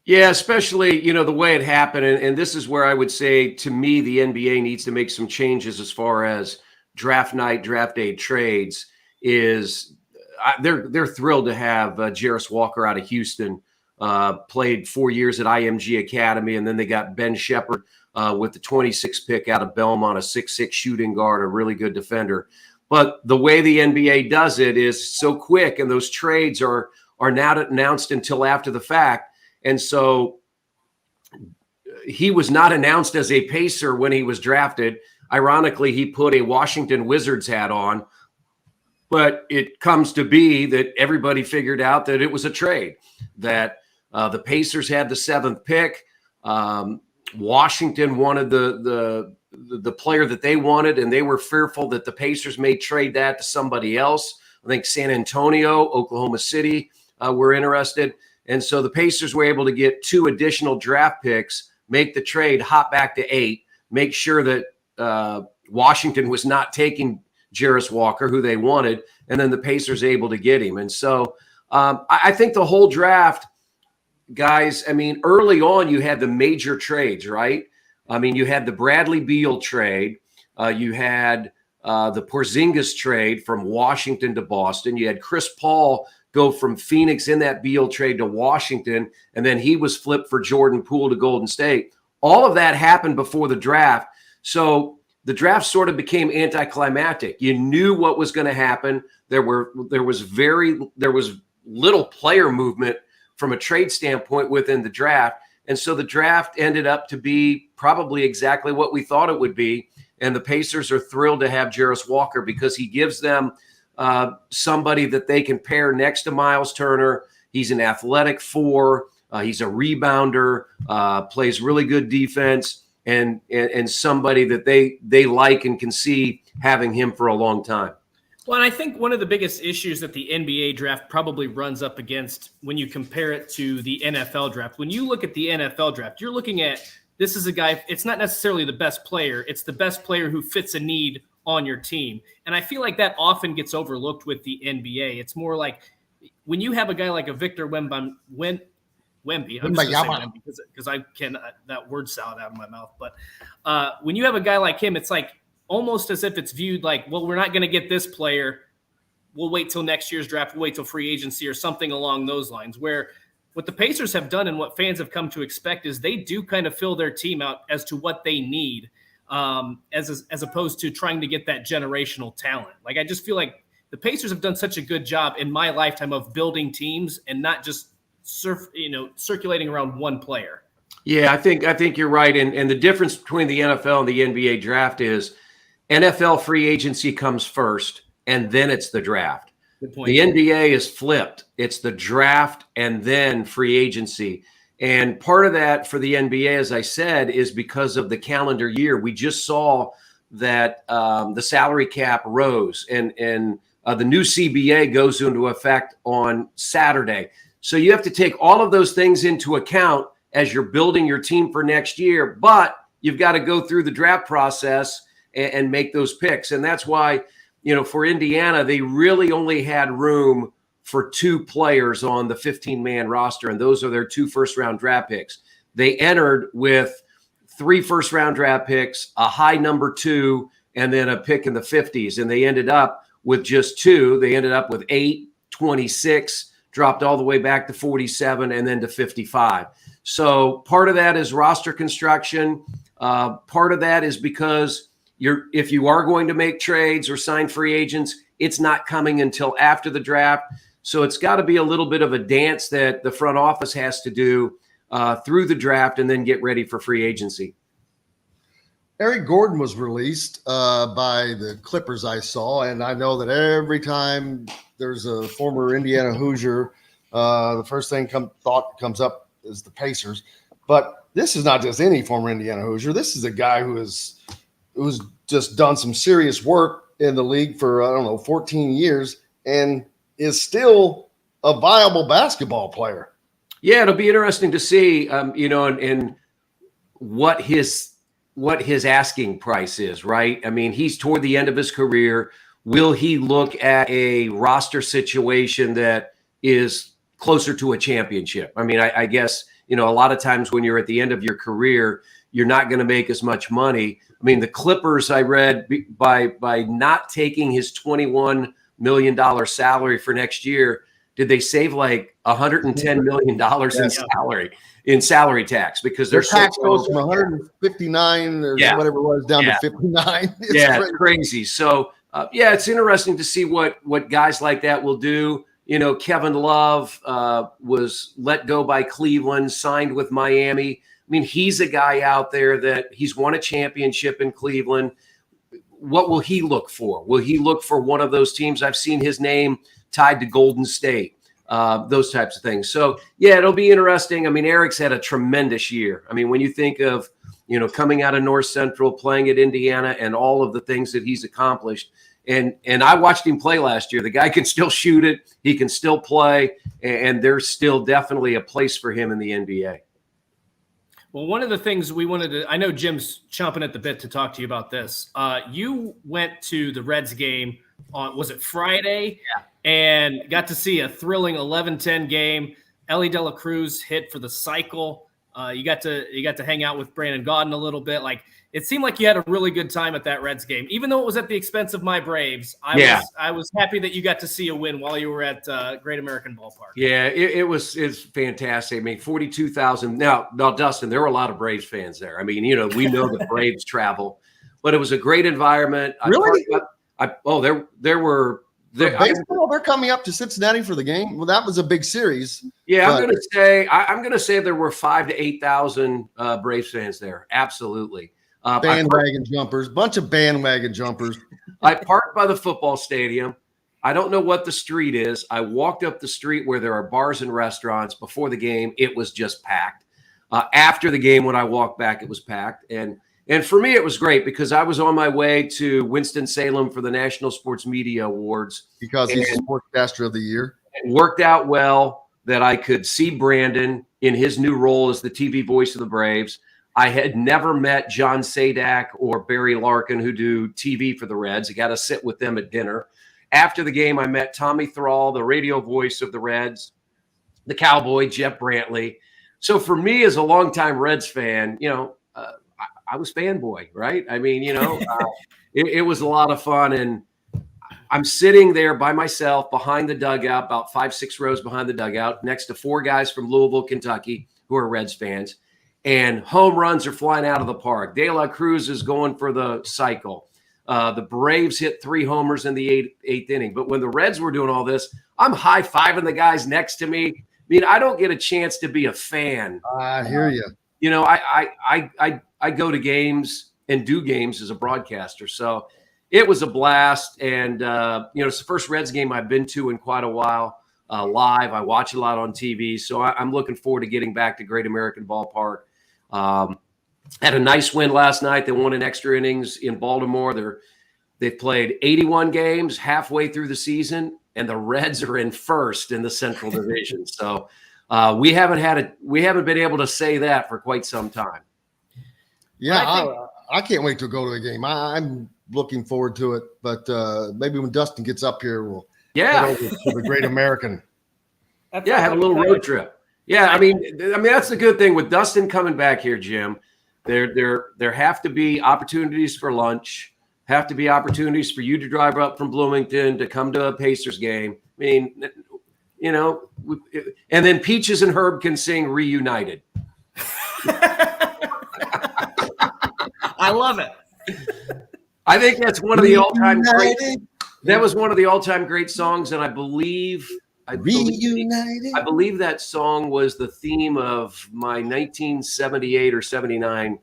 Yeah, especially, the way it happened. And this is where I would say, to me, the NBA needs to make some changes as far as draft night, draft day trades. They're thrilled to have Jarris Walker out of Houston, played 4 years at IMG Academy, and then they got Ben Shepherd with the 26th pick out of Belmont, a 6'6" shooting guard, a really good defender. But the way the NBA does it is so quick, and those trades are not announced until after the fact. And so he was not announced as a Pacer when he was drafted. Ironically, he put a Washington Wizards hat on, but it comes to be that everybody figured out that it was a trade, that the Pacers had the 7th pick. Washington wanted the player that they wanted, and they were fearful that the Pacers may trade that to somebody else. I think San Antonio, Oklahoma City were interested. And so the Pacers were able to get 2 additional draft picks, make the trade, hop back to 8, make sure that Washington was not taking Jarris Walker, who they wanted, and then the Pacers able to get him. And so I think the whole draft, guys, I mean, early on you had the major trades, right? I mean, you had the Bradley Beal trade. You had the Porzingis trade from Washington to Boston. You had Chris Paul go from Phoenix in that Beal trade to Washington, and then he was flipped for Jordan Poole to Golden State. All of that happened before the draft. So the draft sort of became anticlimactic. You knew what was going to happen. There was little player movement from a trade standpoint within the draft. And so the draft ended up to be probably exactly what we thought it would be. And the Pacers are thrilled to have Jarris Walker because he gives them somebody that they can pair next to Miles Turner. He's an athletic 4. He's a rebounder, plays really good defense. and somebody that they like and can see having him for a long time. Well, and I think one of the biggest issues that the NBA draft probably runs up against when you compare it to the NFL draft, when you look at the NFL draft, you're looking at this is a guy, it's not necessarily the best player, it's the best player who fits a need on your team. And I feel like that often gets overlooked with the NBA. It's more like when you have a guy like a Victor Wembanyama, I'm just Wemby because I can that word salad out of my mouth. But when you have a guy like him, it's like almost as if it's viewed like, well, we're not going to get this player. We'll wait till next year's draft. We'll wait till free agency or something along those lines. Where what the Pacers have done and what fans have come to expect is they do kind of fill their team out as to what they need, as opposed to trying to get that generational talent. Like I just feel like the Pacers have done such a good job in my lifetime of building teams and not just circulating around one player. Yeah, I think you're right. And the difference between the NFL and the NBA draft is NFL free agency comes first, and then it's the draft. Good point. The NBA is flipped. It's the draft and then free agency. And part of that for the NBA, as I said, is because of the calendar year. We just saw that the salary cap rose, and the new CBA goes into effect on Saturday. So you have to take all of those things into account as you're building your team for next year, but you've got to go through the draft process and make those picks. And that's why, for Indiana, they really only had room for 2 players on the 15-man roster, and those are their 2 first-round draft picks. They entered with 3 first-round draft picks, a high number 2, and then a pick in the 50s, and they ended up with just 2. They ended up with 8, 26, dropped all the way back to 47, and then to 55. So part of that is roster construction. Part of that is because if you are going to make trades or sign free agents, it's not coming until after the draft. So it's got to be a little bit of a dance that the front office has to do through the draft and then get ready for free agency. Eric Gordon was released by the Clippers, I saw, and I know that every time there's a former Indiana Hoosier, the first thing comes up is the Pacers. But this is not just any former Indiana Hoosier. This is a guy who's just done some serious work in the league for, 14 years and is still a viable basketball player. Yeah, it'll be interesting to see, and what his asking price is, right? I mean, he's toward the end of his career. Will he look at a roster situation that is closer to a championship? I mean, I guess, a lot of times when you're at the end of your career, you're not going to make as much money. I mean, the Clippers, I read, by not taking his $21 million salary for next year, did they save like $110 million in salary tax, because their tax goes from 159 or whatever it was down to 59. It's crazy. So it's interesting to see what guys like that will do. Kevin Love was let go by Cleveland, signed with Miami. I mean, he's a guy out there that he's won a championship in Cleveland. What will he look for? Will he look for one of those teams? I've seen his name tied to Golden State, those types of things. So, it'll be interesting. I mean, Eric's had a tremendous year. I mean, when you think of, coming out of North Central, playing at Indiana, and all of the things that he's accomplished. And I watched him play last year. The guy can still shoot it. He can still play. And there's still definitely a place for him in the NBA. Well, one of the things we wanted to – I know Jim's chomping at the bit to talk to you about this. You went to the Reds game on – was it Friday? Yeah. And got to see a thrilling 11-10 game. Ellie De La Cruz hit for the cycle. You got to hang out with Brandon Gaudin a little bit. Like, it seemed like you had a really good time at that Reds game, even though it was at the expense of my Braves. I was happy that you got to see a win while you were at Great American Ballpark. Yeah, it's fantastic. I mean, 42,000. Now, Dustin, there were a lot of Braves fans there. I mean, we know the Braves travel, but it was a great environment. Really? There were. They're coming up to Cincinnati for the game. Well, that was a big series. Yeah, I'm going to say there were 5,000 to 8,000 Braves fans there. Absolutely. Bandwagon jumpers, bunch of bandwagon jumpers. I parked by the football stadium. I don't know what the street is. I walked up the street where there are bars and restaurants before the game. It was just packed. After the game, when I walked back, it was packed. And for me, it was great because I was on my way to Winston-Salem for the National Sports Media Awards. Because he's Sportscaster of the Year. It worked out well that I could see Brandon in his new role as the TV voice of the Braves. I had never met John Sadak or Barry Larkin, who do TV for the Reds. I got to sit with them at dinner. After the game, I met Tommy Thrall, the radio voice of the Reds, the Cowboy, Jeff Brantley. So for me, as a longtime Reds fan, I was fanboy, right? I mean, it was a lot of fun. And I'm sitting there by myself behind the dugout, about 5-6 rows behind the dugout, next to 4 guys from Louisville, Kentucky, who are Reds fans. And home runs are flying out of the park. De La Cruz is going for the cycle. The Braves hit 3 homers in the eighth inning. But when the Reds were doing all this, I'm high-fiving the guys next to me. I mean, I don't get a chance to be a fan. I hear you. I go to games and do games as a broadcaster. So it was a blast. And, it's the first Reds game I've been to in quite a while live. I watch a lot on TV. So I'm looking forward to getting back to Great American Ballpark. Had a nice win last night. They won in extra innings in Baltimore. They've played 81 games halfway through the season, and the Reds are in first in the Central Division. So we haven't been able to say that for quite some time. Yeah, I can't wait to go to the game. I'm looking forward to it, but maybe when Dustin gets up here, we'll head over to the Great American. Have a little road trip. Yeah, I mean that's the good thing with Dustin coming back here, Jim. There have to be opportunities for lunch. Have to be opportunities for you to drive up from Bloomington to come to a Pacers game. I mean, and then Peaches and Herb can sing "Reunited." I love it. I think that's one of the all-time great. That was one of the all-time great songs, and I believe that song was the theme of my 1978 or 79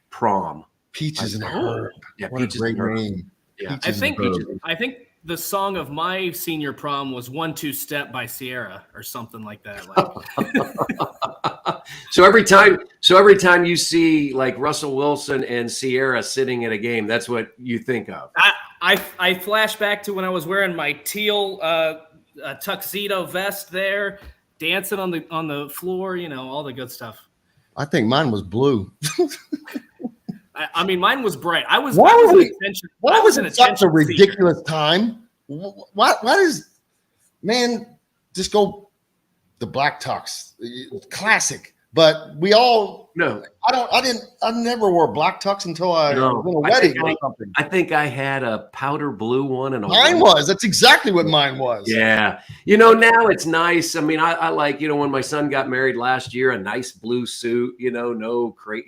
prom. Peaches and Herb. Yeah, what a great name. Yeah, I think the song of my senior prom was "One Two Step" by Sierra or something like that. So every time you see like Russell Wilson and Sierra sitting at a game, that's what you think of. I flash back to when I was wearing my teal tuxedo vest there, dancing on the floor, all the good stuff. I think mine was blue. I mean, mine was bright. Why was it such a ridiculous time? What is, man, just go the black tux, classic. But we all I never wore black tux until I was in a wedding or something. I think I had a powder blue one and that's exactly what mine was. Yeah. Now it's nice. I mean, I like, when my son got married last year, a nice blue suit, no crate,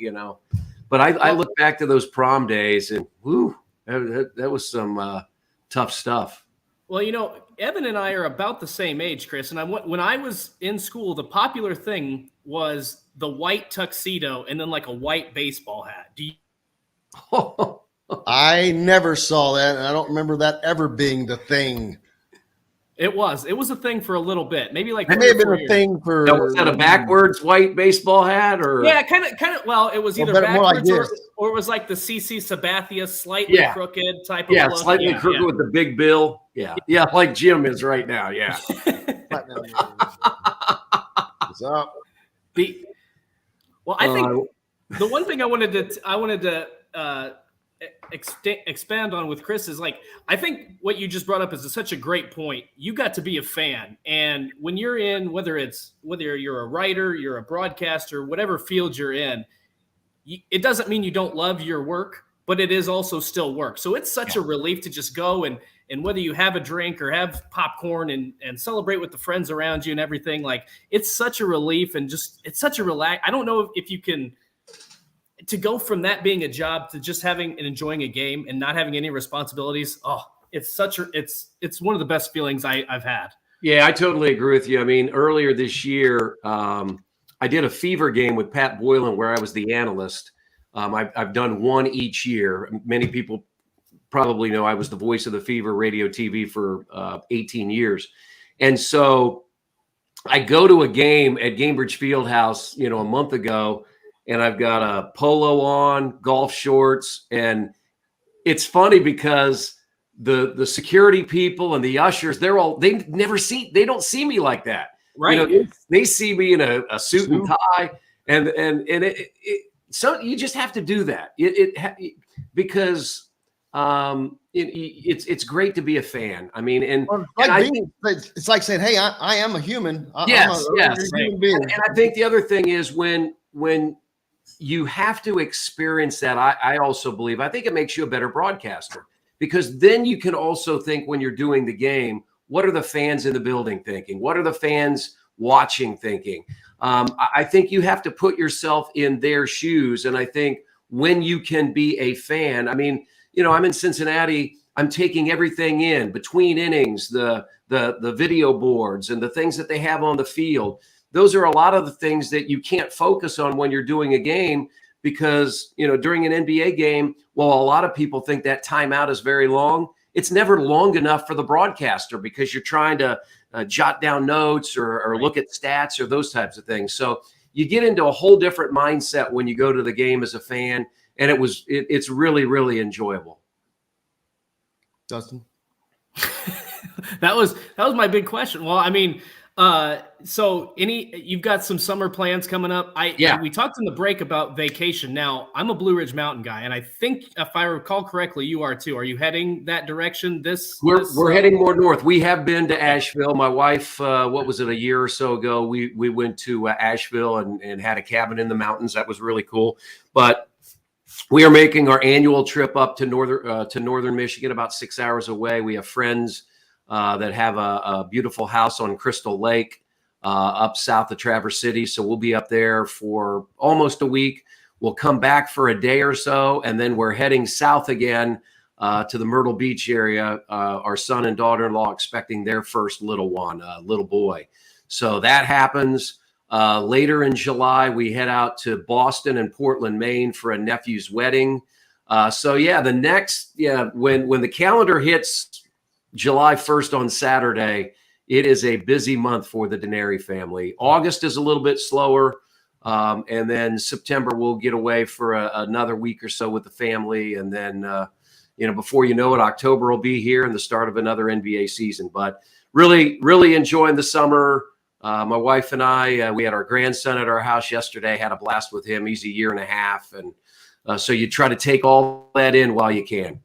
But I look back to those prom days and that was some tough stuff. Well, Evan and I are about the same age, Chris. And when I was in school, the popular thing was the white tuxedo and then like a white baseball hat. I never saw that, and I don't remember that ever being the thing. It was a thing for a little bit, maybe like it may have been a thing for. Now, was that a backwards white baseball hat, or kind of? Well, it was either backwards or it was like the CC Sabathia, slightly crooked type of look. Slightly crooked with the big bill. Yeah, like Jim is right now. Yeah. What's up? I think the one thing I wanted to expand on with Chris is I think what you just brought up is such a great point. You got to be a fan, and when you're in, whether you're a writer, you're a broadcaster, whatever field you're in, it doesn't mean you don't love your work, but it is also still work. So it's such a relief to just go and whether you have a drink or have popcorn and celebrate with the friends around you and everything, it's such a relief and just it's such a relax. I don't know if you can. To go from that being a job to just having and enjoying a game and not having any responsibilities, it's one of the best feelings I've had. Yeah, I totally agree with you. I mean, earlier this year, I did a Fever game with Pat Boylan where I was the analyst. I've done one each year. Many people probably know I was the voice of the Fever radio TV for 18 years. And so I go to a game at Gainbridge Fieldhouse, a month ago, and I've got a polo on, golf shorts, and it's funny because the security people and the ushers, they don't see me like that. Right. They see me in a suit and tie, and so you just have to do that. Because it's great to be a fan. I mean, it's like saying, "Hey, I am a human." Yes. Human being. And I think the other thing is when you have to experience that. I also believe, I think it makes you a better broadcaster, because then you can also think when you're doing the game, what are the fans in the building thinking? What are the fans watching thinking? I think you have to put yourself in their shoes. And I think when you can be a fan, I mean, I'm in Cincinnati, I'm taking everything in between innings, the video boards and the things that they have on the field. Those are a lot of the things that you can't focus on when you're doing a game, because, during an NBA game, well, a lot of people think that timeout is very long. It's never long enough for the broadcaster, because you're trying to jot down notes or look at stats or those types of things. So you get into a whole different mindset when you go to the game as a fan, and it's really, really enjoyable. Dustin? That was my big question. Well, I mean, so you've got some summer plans coming up. We talked in the break about vacation. Now, I'm a Blue Ridge Mountain guy, and I think if I recall correctly, you are too. Are you heading that direction? We're heading more north. We have been to Asheville. My wife, what was it, a year or so ago, we went to Asheville and had a cabin in the mountains. That was really cool. But we are making our annual trip up to northern Michigan, about 6 hours away. We have friends that have a beautiful house on Crystal Lake up south of Traverse City. So we'll be up there for almost a week. We'll come back for a day or so, and then we're heading south again to the Myrtle Beach area. Our son and daughter-in-law expecting their first little boy. So that happens. Later in July, we head out to Boston and Portland, Maine for a nephew's wedding. When the calendar hits July 1st on Saturday, it is a busy month for the Denari family. August is a little bit slower. And then September, we'll get away for another week or so with the family. And then, before you know it, October will be here and the start of another NBA season. But really, really enjoying the summer. My wife and I, we had our grandson at our house yesterday, had a blast with him. He's a year and a half. And so you try to take all that in while you can.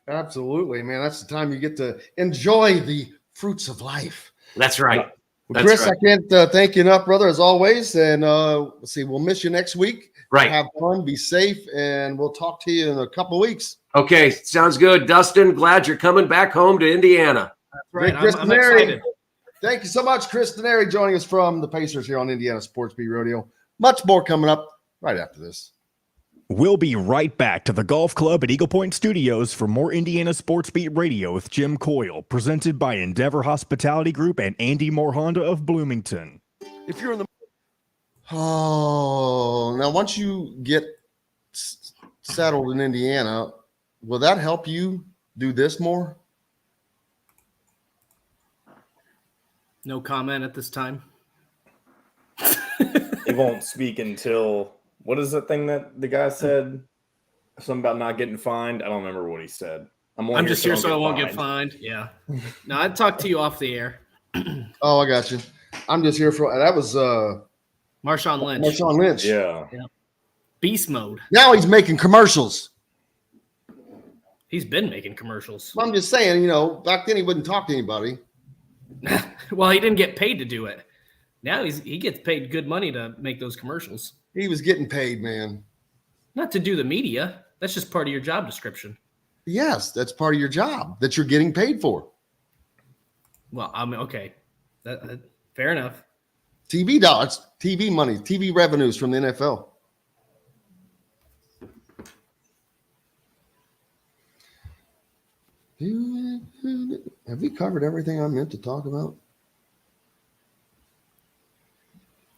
Absolutely, man. That's the time you get to enjoy the fruits of life. That's right. Well, Chris, right. I can't thank you enough, brother, as always. And we'll miss you next week. Right. Have fun, be safe, and we'll talk to you in a couple of weeks. Okay, sounds good. Dustin, glad you're coming back home to Indiana. That's right. Chris I'm Denari. excited. Thank you so much, Chris Denari, joining us from the Pacers here on Indiana Sports Beat Radio. Much more coming up right after this. We'll be right back to the Golf Club at Eagle Point Studios for more Indiana Sports Beat Radio with Jim Coyle, presented by Endeavor Hospitality Group and Andy Moore Honda of Bloomington. If you're in the now once you get settled in Indiana, will that help you do this more? No comment at this time. He won't speak until, what is the thing that the guy said? Something about not getting fined. I don't remember what he said. I'm just here so I won't get fined. Yeah. No, I'd talk to you off the air. Oh, I got you. I'm just here for that was Marshawn Lynch. Marshawn Lynch. Yeah. Beast mode. Now he's making commercials. He's been making commercials. Well, I'm just saying, back then he wouldn't talk to anybody. Well, he didn't get paid to do it. Now he gets paid good money to make those commercials. He was getting paid, man. Not to do the media. That's just part of your job description. Yes, that's part of your job that you're getting paid for. Well, I mean, okay. Fair enough. TV dollars, TV money, TV revenues from the NFL. Have we covered everything I meant to talk about?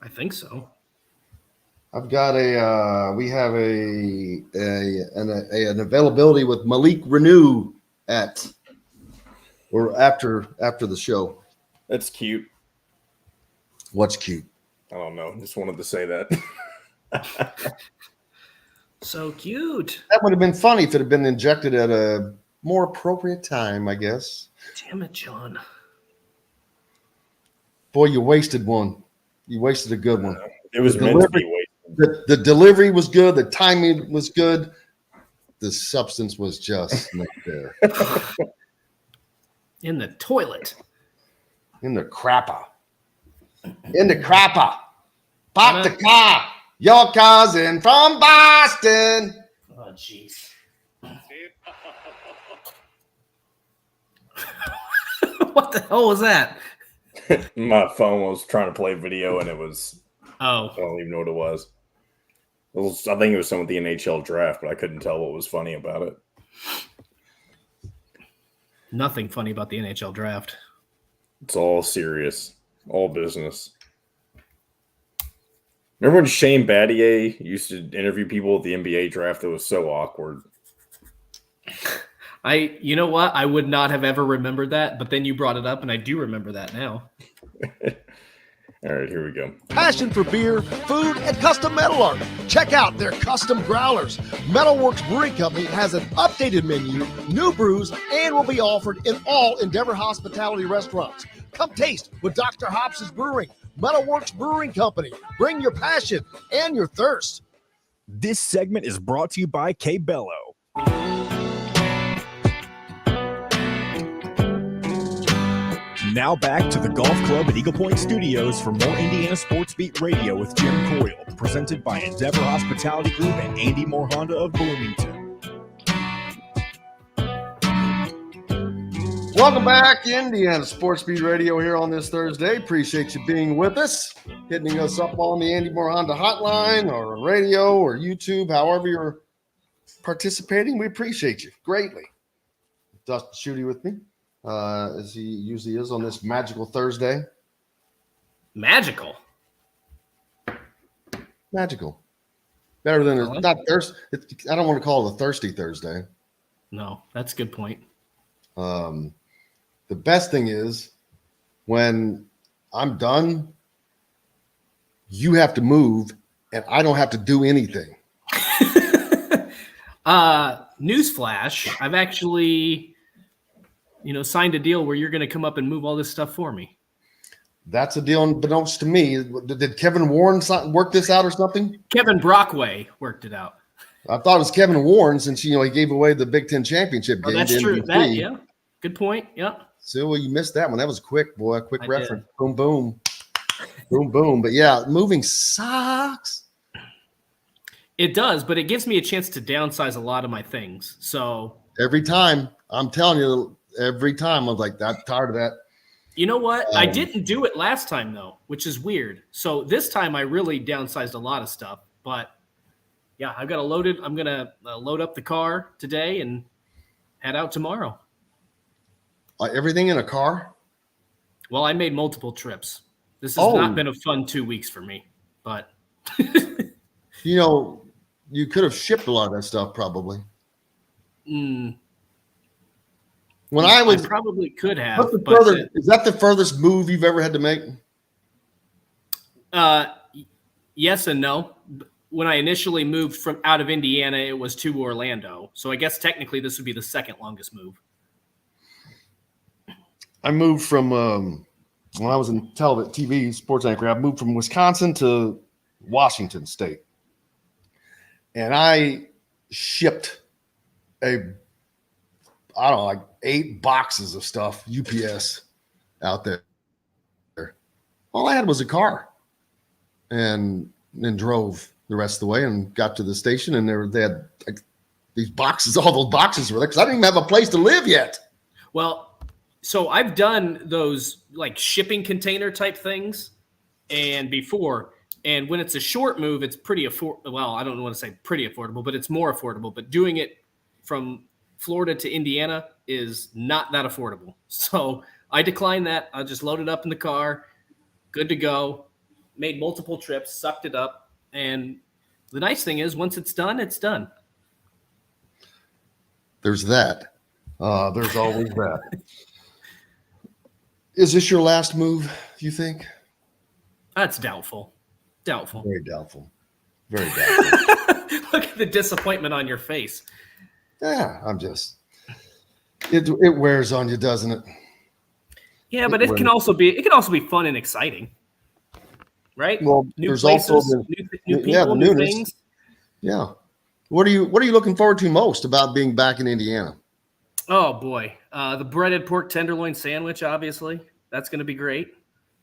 I think so. I've got we have an availability with Malik Renew after the show. That's cute. What's cute? I don't know. Just wanted to say that. So cute. That would have been funny if it had been injected at a more appropriate time, I guess. Damn it, John. Boy, you wasted one. You wasted a good one. It was meant to be wasted. The delivery was good. The timing was good. The substance was just not there. In the toilet. In the crapper. In the crapper. Park the car. Your cousin from Boston. Oh, jeez. What the hell was that? My phone was trying to play video, and it was. Oh. I don't even know what it was. I think it was some of the NHL draft, but I couldn't tell what was funny about it. Nothing funny about the NHL draft. It's all serious, all business. Remember when Shane Battier used to interview people at the NBA draft? It was so awkward. You know what? I would not have ever remembered that, but then you brought it up, and I do remember that now. All right, here we go. Passion for beer, food, and custom metal art. Check out their custom growlers. Metalworks Brewing Company has an updated menu, new brews, and will be offered in all Endeavor Hospitality restaurants. Come taste with Dr. Hops' Brewing. Metalworks Brewing Company. Bring your passion and your thirst. This segment is brought to you by K-Bello. Now back to the Golf Club at Eagle Point Studios for more Indiana Sports Beat Radio with Jim Coyle, presented by Endeavor Hospitality Group and Andy Moore Honda of Bloomington. Welcome back, Indiana Sports Beat Radio here on this Thursday. Appreciate you being with us, hitting us up on the Andy Moore Honda hotline or radio or YouTube, however you're participating. We appreciate you greatly. Dustin Schutte with me, as he usually is on this magical Thursday. Magical? Magical. Better than not thirsty. I don't want to call it a thirsty Thursday. No, that's a good point. The best thing is when I'm done, you have to move and I don't have to do anything. Newsflash, I've actually, signed a deal where you're going to come up and move all this stuff for me. That's a deal unbeknownst to me. Did Kevin Warren work this out or something? Kevin Brockway worked it out. I thought it was Kevin Warren since, he gave away the Big Ten championship game. That's true. Yeah. Good point. Yeah. So, well, you missed that one. That was quick, boy. Quick reference. Did. Boom, boom. Boom, boom. But yeah, moving sucks. It does, but it gives me a chance to downsize a lot of my things. So every time, I'm telling you, every time I was like, I'm tired of that. You know what? I didn't do it last time though, which is weird. So this time I really downsized a lot of stuff, but yeah, I'm going to load up the car today and head out tomorrow. Everything in a car? Well, I made multiple trips. This has not been a fun 2 weeks for me, but you could have shipped a lot of that stuff probably. When I probably could have. Is that the furthest move you've ever had to make? Yes and no. When I initially moved from out of Indiana, it was to Orlando. So I guess technically this would be the second longest move. I moved from when I was in TV sports anchor. I moved from Wisconsin to Washington State, and I shipped 8 boxes of stuff UPS out there. All I had was a car, and then drove the rest of the way and got to the station, and they had these boxes. All those boxes were there because I didn't even have a place to live yet. Well. So I've done those like shipping container type things and when it's a short move, it's pretty affordable. Well, I don't want to say pretty affordable, but it's more affordable. But doing it from Florida to Indiana is not that affordable. So I declined that. I just loaded up in the car, good to go, made multiple trips, sucked it up. And the nice thing is once it's done, it's done. There's that. There's always that. Is this your last move, you think? That's doubtful. Doubtful. Very doubtful. Very doubtful. Look at the disappointment on your face. Yeah, I'm just. It wears on you, doesn't it? Yeah, but it can also be fun and exciting, right? Well, New there's places, also new people, the new newness. things. Yeah. What are you looking forward to most about being back in Indiana? Oh boy, the breaded pork tenderloin sandwich. Obviously, that's going to be great.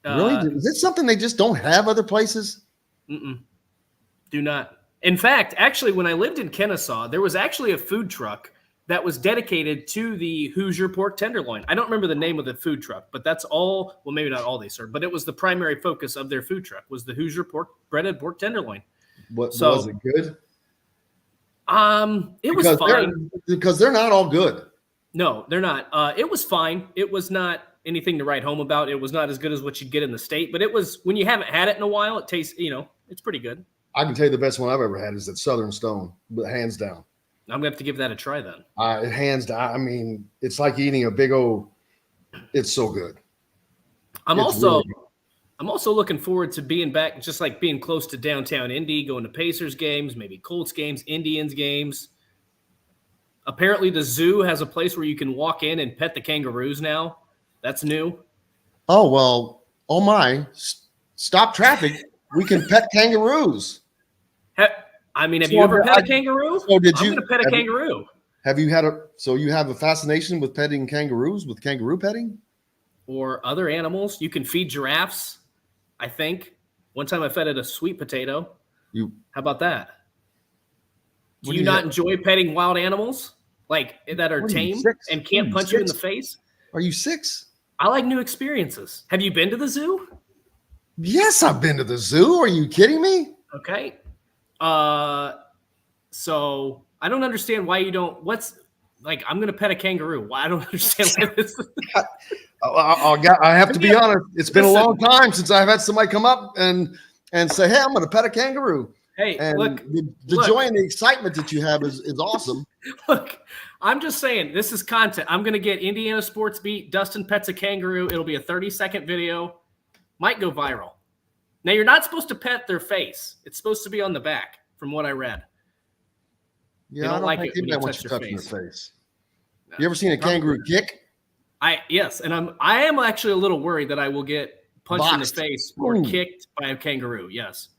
Really? Is it something they just don't have other places? Do not. In fact, actually, when I lived in Kennesaw, there was actually a food truck that was dedicated to the Hoosier pork tenderloin. I don't remember the name of the food truck, but that's all. Well, maybe not all they served, but it was the primary focus of their food truck was the Hoosier breaded pork tenderloin. Was it good? It was fine because they're not all good. No, they're not. It was fine. It was not anything to write home about. It was not as good as what you'd get in the state, but it was when you haven't had it in a while. It tastes, it's pretty good. I can tell you the best one I've ever had is at Southern Stone, but hands down. I'm gonna have to give that a try then. Hands down. I mean, it's like eating a big old. It's so good. I'm also looking forward to being back, just like being close to downtown Indy, going to Pacers games, maybe Colts games, Indians games. Apparently, the zoo has a place where you can walk in and pet the kangaroos now. That's new. Oh well. Oh my! Stop traffic. We can pet kangaroos. Have you ever pet a kangaroo? So did you? I'm going to pet a kangaroo. Have you you have a fascination with petting kangaroos, with kangaroo petting? Or other animals. You can feed giraffes, I think. One time I fed it a sweet potato. How about that? Do you not enjoy petting wild animals? Like that are tame and can't punch you in the face? Are you 6? I like new experiences. Have you been to the zoo? Yes, I've been to the zoo. Are you kidding me? Okay. So I don't understand why you don't. I'm going to pet a kangaroo. Why I don't understand why this. I have to be honest. It's been a long time since I've had somebody come up and say, "Hey, I'm going to pet a kangaroo." Hey, and look, the joy and the excitement that you have is awesome. Look, I'm just saying this is content. I'm going to get Indiana Sports Beat. Dustin pets a kangaroo. It'll be a 30-second video. Might go viral. Now, you're not supposed to pet their face. It's supposed to be on the back, from what I read. Yeah, I don't like it when you touch their face. No, you ever seen a kangaroo kick? Yes, and I am actually a little worried that I will get punched in the face or kicked by a kangaroo. Yes.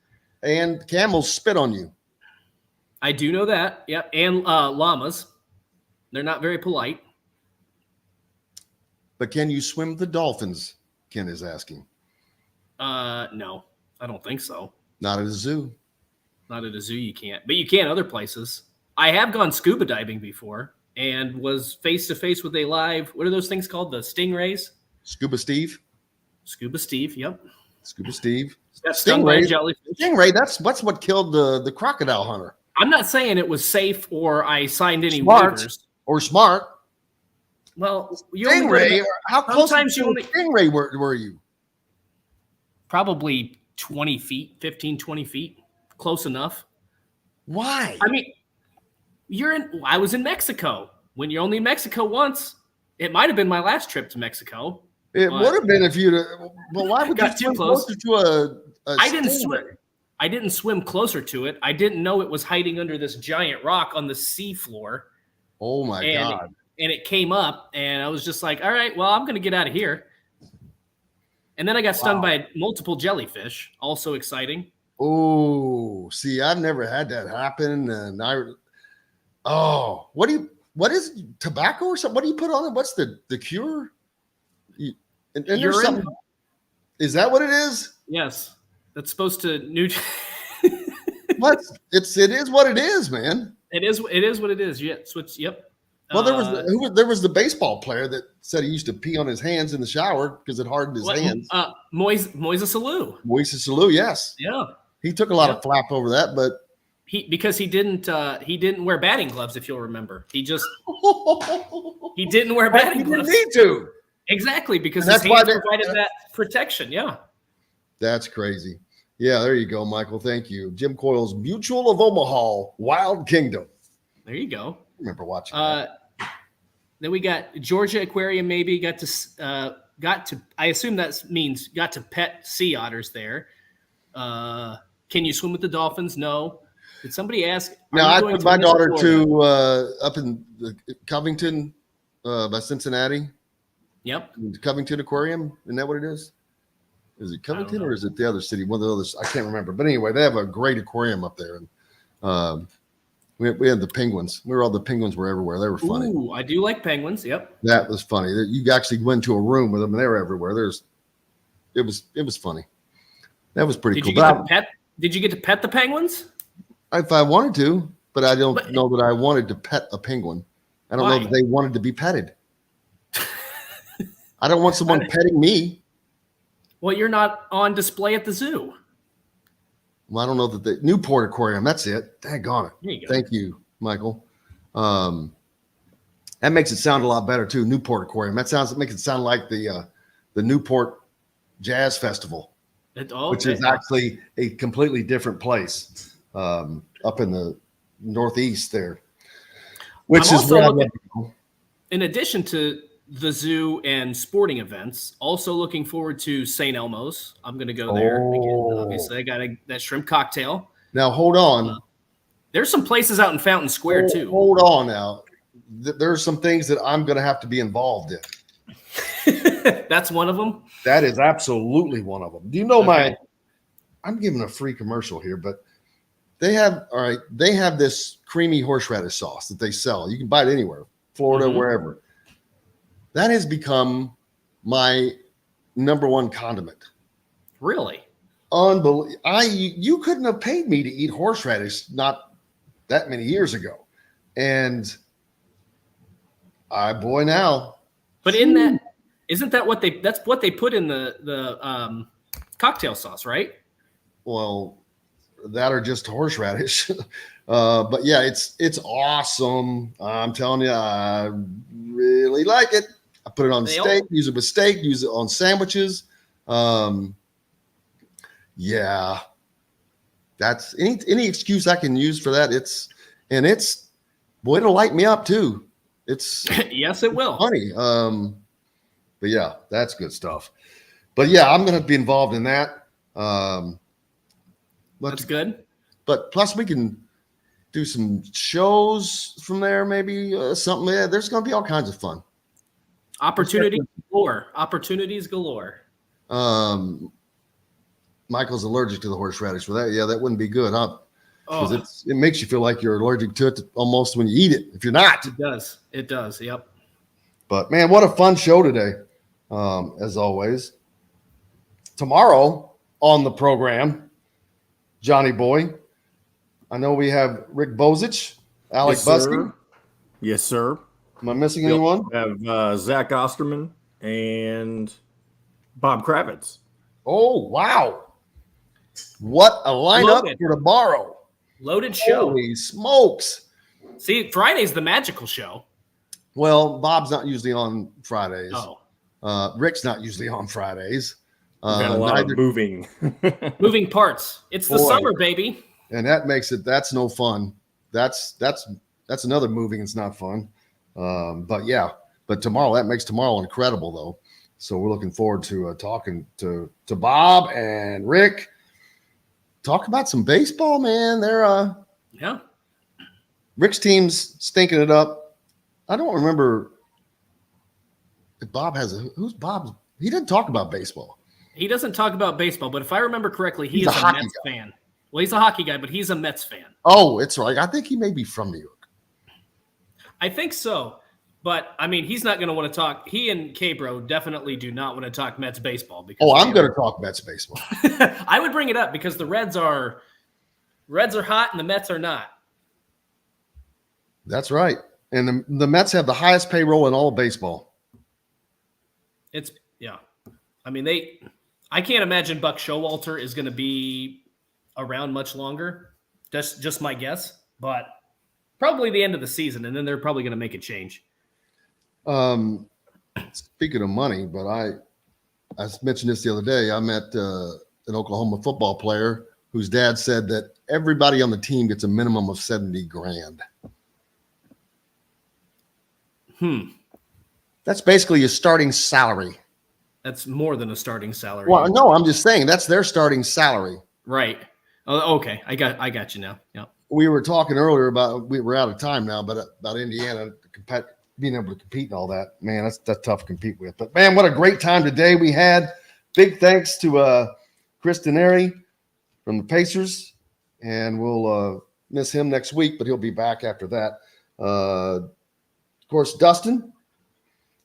And camels spit on you. I do know that. Yep. And llamas. They're not very polite. But can you swim the dolphins? Ken is asking. No, I don't think so. Not at a zoo. Not at a zoo, you can't. But you can other places. I have gone scuba diving before and was face to face with a live. What are those things called? The stingrays. Scuba Steve. Scuba Steve. Yep. Scuba Steve. That's stingray. Stingray. That's what killed the crocodile hunter. I'm not saying it was safe or I signed any waivers. Or smart. Well, stingray. How close to stingray were you? Probably 20 feet, 15, 20 feet. Close enough. Why? I mean, I was in Mexico. When you're only in Mexico once, it might have been my last trip to Mexico. It would have been if you'd. Well, why would you swim closer to a I didn't swim. I didn't swim closer to it. I didn't know it was hiding under this giant rock on the sea floor. Oh my God. And it came up, and I was just like, all right, well, I'm going to get out of here. And then I got stung by multiple jellyfish. Also exciting. Oh, see, I've never had that happen. And what is tobacco or something? What do you put on it? What's the cure? And there's something. Is that what it is? Yes. That's supposed to What? It is what it is, man. It is what it is. Yeah. Yep. Well, there was the baseball player that said he used to pee on his hands in the shower because it hardened his hands. Moises Alou. Moises Alou, yes. Yeah. He took a lot of flap over that, but because he didn't wear batting gloves, if you'll remember. He didn't wear batting gloves. He didn't need to. Exactly, because his hands provided that protection. Yeah. That's crazy. Yeah, there you go, Michael. Thank you. Jim Coyle's Mutual of Omaha, Wild Kingdom. There you go. I remember watching that. Then we got Georgia Aquarium, maybe got to I assume that means got to pet sea otters there. Can you swim with the dolphins? No. Did somebody ask? Now, I took my daughter to up in Covington by Cincinnati. Yep. Covington Aquarium. Isn't that what it is? Is it Covington or is it the other city? One of the others. I can't remember. But anyway, they have a great aquarium up there. And we had the penguins. All the penguins were everywhere. They were funny. Ooh, I do like penguins. Yep. That was funny. You actually went to a room with them and they were everywhere. It was funny. That was pretty cool. Did you get to pet the penguins? If I wanted to, but I don't know that I wanted to pet a penguin. I don't know that they wanted to be petted. I don't want someone petting me. Well, you're not on display at the zoo. Well, I don't know that the Newport Aquarium. That's it. Daggone it. There you go. Thank you, Michael. That makes it sound a lot better too. Newport Aquarium. Makes it sound like the Newport Jazz Festival, which is actually a completely different place up in the Northeast there. Which is where in addition to the zoo and sporting events, also looking forward to St. Elmo's. I'm going to go there. Again, obviously, I got that shrimp cocktail. Now, hold on. There's some places out in Fountain Square, too. Hold on now. There's some things that I'm going to have to be involved in. That's one of them? That is absolutely one of them. Do you know I'm giving a free commercial here, but they have this creamy horseradish sauce that they sell. You can buy it anywhere, Florida, wherever. That has become my number one condiment. Really? Unbelievable. You couldn't have paid me to eat horseradish not that many years ago. And now. But isn't that that's what they put in the cocktail sauce, right? Well, that or just horseradish. But yeah, it's awesome. I'm telling you, I really like it. I put it on steak, use it with steak, use it on sandwiches. Yeah, that's any excuse I can use for that. It'll light me up too. It's yes, it will. Funny. But yeah, that's good stuff. But yeah, I'm going to be involved in that. That's good. But plus we can do some shows from there, maybe something. Yeah, there's going to be all kinds of fun. Opportunities galore. Michael's allergic to the horseradish. For that, yeah, that wouldn't be good, huh? Because it makes you feel like you're allergic to it almost when you eat it. If you're not, it does. Yep. But man, what a fun show today, as always. Tomorrow on the program, Johnny Boy. I know we have Rick Bozich, Alec Busky. Yes, sir. Am I missing anyone? We have Zach Osterman and Bob Kravitz. Oh, wow. What a lineup for tomorrow. Loaded show. Holy smokes. See, Friday's the magical show. Well, Bob's not usually on Fridays. Oh. Rick's not usually on Fridays. Got a lot of moving. Moving parts. It's the summer, baby. And that makes it, that's no fun. That's another moving. It's not fun. But tomorrow, that makes tomorrow incredible though. So we're looking forward to talking to Bob and Rick. Talk about some baseball, man. They're Rick's team's stinking it up. I don't remember if Bob who's Bob's. He didn't talk about baseball. He doesn't talk about baseball, but if I remember correctly, he's a Mets fan. Well, he's a hockey guy, but he's a Mets fan. Oh, it's right. I think he may be from New York. I think so. But, I mean, he's not going to want to talk. He and K-Bro definitely do not want to talk Mets baseball. Because I'm going to talk Mets baseball. I would bring it up because the Reds are hot and the Mets are not. That's right. And the Mets have the highest payroll in all of baseball. I mean, I can't imagine Buck Showalter is going to be around much longer. That's just my guess. But probably the end of the season, and then they're probably going to make a change. Speaking of money, but I mentioned this the other day. I met an Oklahoma football player whose dad said that everybody on the team gets a minimum of $70,000. That's basically your starting salary. That's more than a starting salary. Well, no, I'm just saying that's their starting salary Right. Oh, okay. I got you now. Yeah. We were talking earlier about, we were out of time now, but about Indiana being able to compete and all that. Man, that's tough to compete with. But man, what a great time today we had. Big thanks to Chris Denari from the Pacers, and we'll miss him next week, but he'll be back after that. Of course, Dustin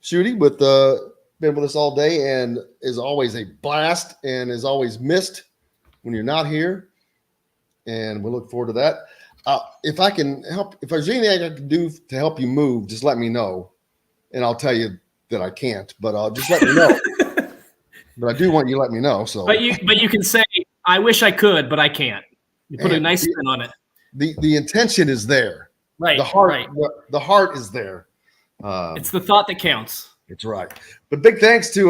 Schutte with been with us all day and is always a blast and is always missed when you're not here. And we look forward to that. If I can help, if there's anything I can do to help you move, just let me know, and I'll tell you that I can't. But I'll just let me know. But I do want you to let me know. So, but you can say, I wish I could, but I can't. You put a nice spin on it. The intention is there. Right. The heart. Right. The heart is there. It's the thought that counts. It's right. But big thanks to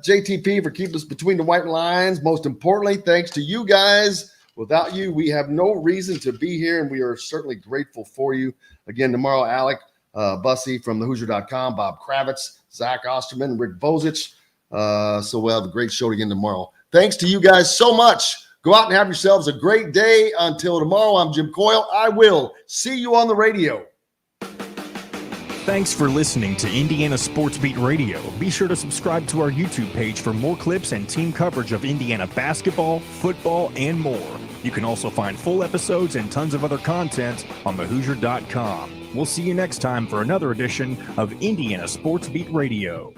JTP for keeping us between the white lines. Most importantly, thanks to you guys. Without you, we have no reason to be here, and we are certainly grateful for you. Again, tomorrow, Alec Bussey from thehoosier.com, Bob Kravitz, Zach Osterman, Rick Bozich. So we'll have a great show again tomorrow. Thanks to you guys so much. Go out and have yourselves a great day. Until tomorrow, I'm Jim Coyle. I will see you on the radio. Thanks for listening to Indiana Sports Beat Radio. Be sure to subscribe to our YouTube page for more clips and team coverage of Indiana basketball, football, and more. You can also find full episodes and tons of other content on thehoosier.com. We'll see you next time for another edition of Indiana Sports Beat Radio.